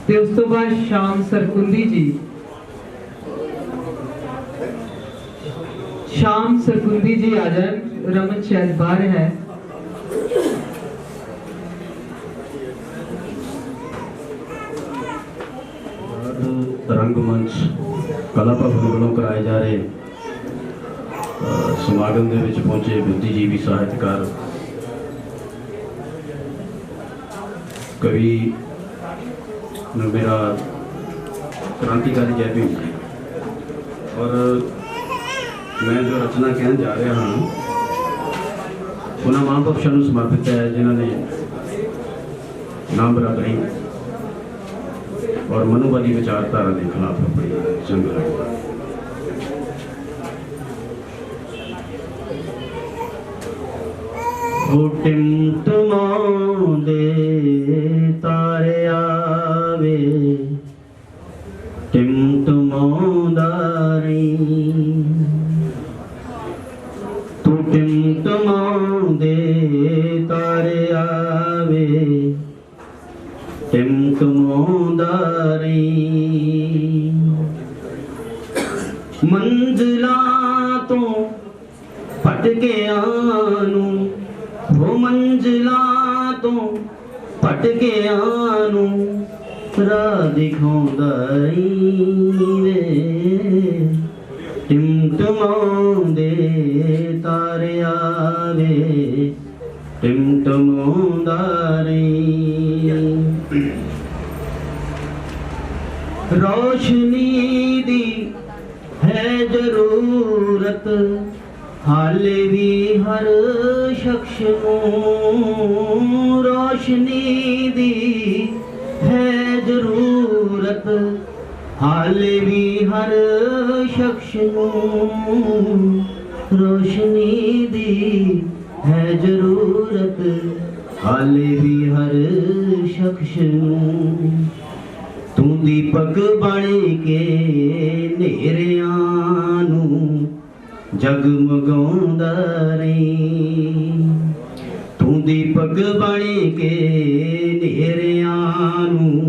ਤੇ ਉਸ ਤੋਂ ਬਾਅਦ ਸ਼ਾਮ ਸਰਕੁੰਦੀ ਜੀ। शाम सरकुंदी जी आ जाए, रमन शायद बाहर है। रंगमंच कला भवन वालों कराए जा रहे समागम के विच पहुंचे बुद्धिजीवी साहित्यकार कवि मेरा क्रांतिकारी जय भीम जी और मैं जो रचना कहन जा रहा हाँ उन्होंने महापुरुषों को समर्पित है जिन्होंने नाम बराबरी और मनुवादी विचारधारा के खिलाफ अपनी जंग लड़ी। टिमटिमाउंदे तारे आवे टिमटिमाउंदा रही टिमटिमाउंदे तारे आवे टिमटिमाउंदा रही मंजिलां तो भटकियां नूं वो मंजिलां तो भटकियां नूं राह दिखाउंदा रही वे टिमटिमाउंदे तारे आवे टिमटिमाउंदा रही रोशनी दी है जरूरत हाले भी हर शख्स नूं रोशनी दी है जरूरत हाले भी हर शख्स नूं रोशनी दी है जरूरत हाले भी हर शख्स नूं तू दीपक बन के नेरियां नूं जगमगाउंदा रही तू दीपक बन के नेरियां नूं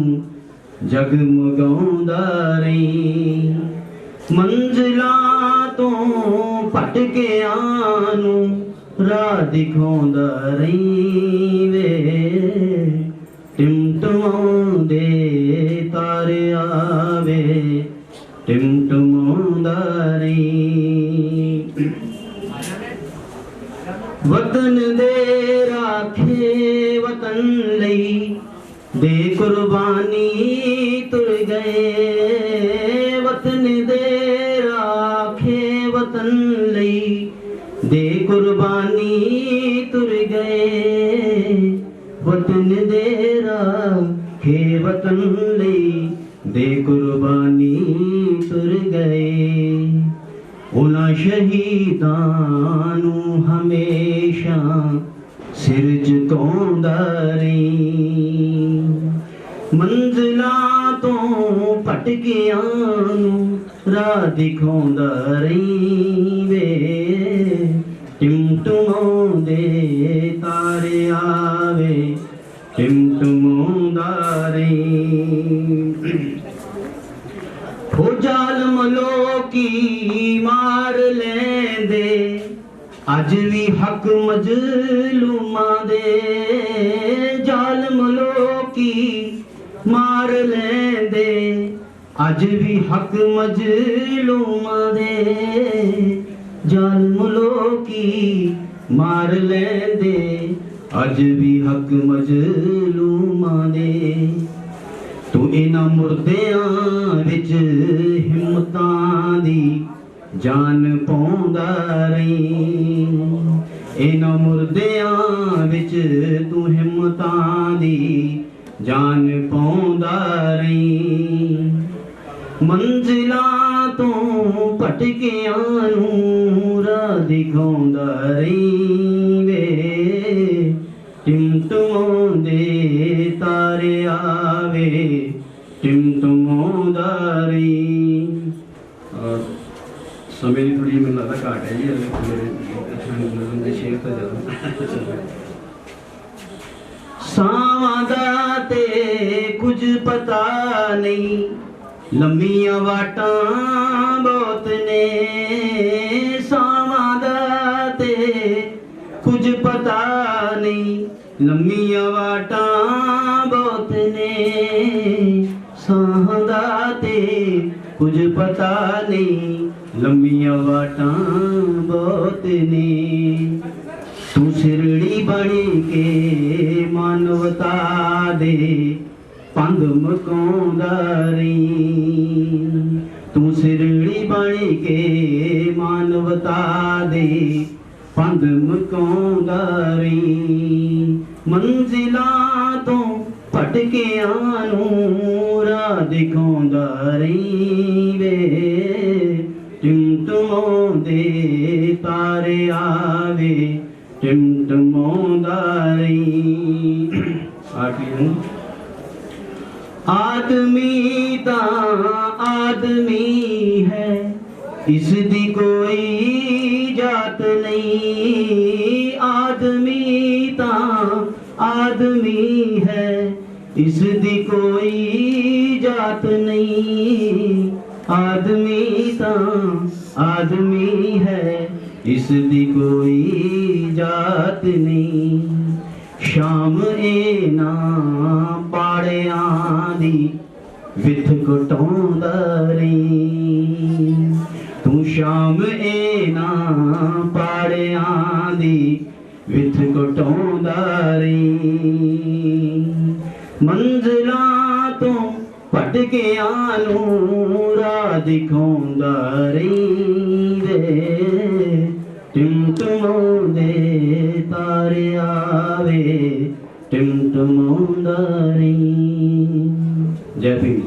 जगमगाउंदा रही मंजिलां तो भटकियां नूं राह दिखाउंदा रही वे टिमटिमाउंदे तारे आवे टिमटिमाउंदा रही वतन दे राखे वतन लई दे कुर्बानी तुर गए वतन दे राखे वतन लई दे कुर्बानी तुर गए वतन दे राखे वतन लई दे कुर्बानी तुर गए उन्हां शहीदां नूं हमेशा सिर झुकाउंदा रही मंजिलां तो भटकियां नूं राह दिखाउंदा रही वे टिमटिमाउंदे तारे आवे टिमटिमाउंदा रही हो जालम लोकी मार लेंदे अज भी हक मजलूमां दे जालम लोकी मार लेंदे अज भी हक मजलूमां दे जालम लोकी मार लेंदे अज भी हक मजलूमां दे तू इन्हां मुर्दियां विच हिम्मतां दी जान पाउंदा रही इन्हां मुर्दियां विच तू हिम्मतां दी जान पाउंदा रही मंजिलां तो भटकियां नूं राह दिखाउंदा रही वे ਟਿਮਟਮਾਉਂਦੇ ਤਾਰੇ ਆਵੇ ਟਿਮਟਮਾਉਂਦਾ ਰਹੀ। ਔਰ ਸਮੇਂ ਦੀ ਥੋੜੀ ਮੈਨੂੰ ਲੱਗਦਾ ਘਾਟ ਹੈ ਜੀ ਮੇਰੇ ਨਜ਼ਮ ਦੇ ਸ਼ੇਰ ਤਾਂ ਜ਼ਿਆਦਾ। ਸਾਵਾਂ ਦਾ ਤੇ ਕੁਝ ਪਤਾ ਨਹੀਂ, ਲੰਮੀਆਂ ਵਾਟਾਂ ਬਹੁਤ ਨੇ। ਸਾਵਾਂ ਦਾ ਤੇ ਕੁਝ ਪਤਾ ਨਹੀਂ, ਲੰਮੀਆਂ ਵਾਟਾਂ ਬਹੁਤ ਨੇ। ਸਾਹਾਂ ਦਾ ਤੇ ਕੁਝ ਪਤਾ ਨਹੀਂ, ਲੰਮੀਆਂ ਵਾਟਾਂ ਬਹੁਤ ਨੇ। ਤੂੰ ਸਿਰੜੀ ਬਣ ਕੇ ਮਾਨਵਤਾ ਦੇ ਪੰਧ ਮਕਾਉਂਦਾ ਰਹੀ। ਤੂੰ ਸਿਰੜੀ ਬਣ ਕੇ ਮਾਨਵਤਾ ਦੇ ਪੰਧ ਮਕਾਉਂਦਾ ਰਹੀ। ਮੰਜ਼ਿਲਾਂ ਤੋਂ ਭਟਕਿਆਂ ਨੂੰ ਰਾਹ ਦਿਖਾਉਂਦਾ ਰਹੀ ਵੇ। ਟਿਮਟਮਾਉਂਦੇ ਤਾਰੇ ਆਵੇ ਟਿਮਟਮਾਉਂਦਾ ਰਹੀ। ਆਖਰੀ ਆਦਮੀ ਤਾਂ ਆਦਮੀ ਹੈ, ਇਸ ਦੀ ਕੋਈ ਜਾਤ ਨਹੀਂ। ਆਦਮੀ ਤਾਂ ਆਦਮੀ ਹੈ, ਇਸ ਦੀ ਕੋਈ ਜਾਤ ਨਹੀਂ। ਆਦਮੀ ਤਾਂ ਆਦਮੀ ਹੈ, ਇਸ ਦੀ ਕੋਈ ਜਾਤ ਨਹੀਂ। ਸ਼ਾਮ ਇਹਨਾਂ ਪਾੜਿਆਂ ਦੀ ਵਿਥ ਘਟਾਉਂਦਾ ਰਹੀ। ਤੂੰ ਸ਼ਾਮ ਇਹਨਾਂ ਪਾੜਿਆਂ ਦੀ ਵਿਥ ਘਟਾਉਂਦਾ ਰਹੀ। ਮੰਜ਼ਿਲਾਂ ਤੋਂ ਭਟਕਿਆਂ ਨੂੰ ਰਾਹ ਦਿਖਾਉਂਦਾ ਰਹੀ ਵੇ। ਟਿਮਟਮਾਉਂਦੇ ਤਾਰੇ ਆਵੇ ਟਿਮਟਮਾਉਂਦਾ ਰਹੀ। ਜੈ ਭੀਮ।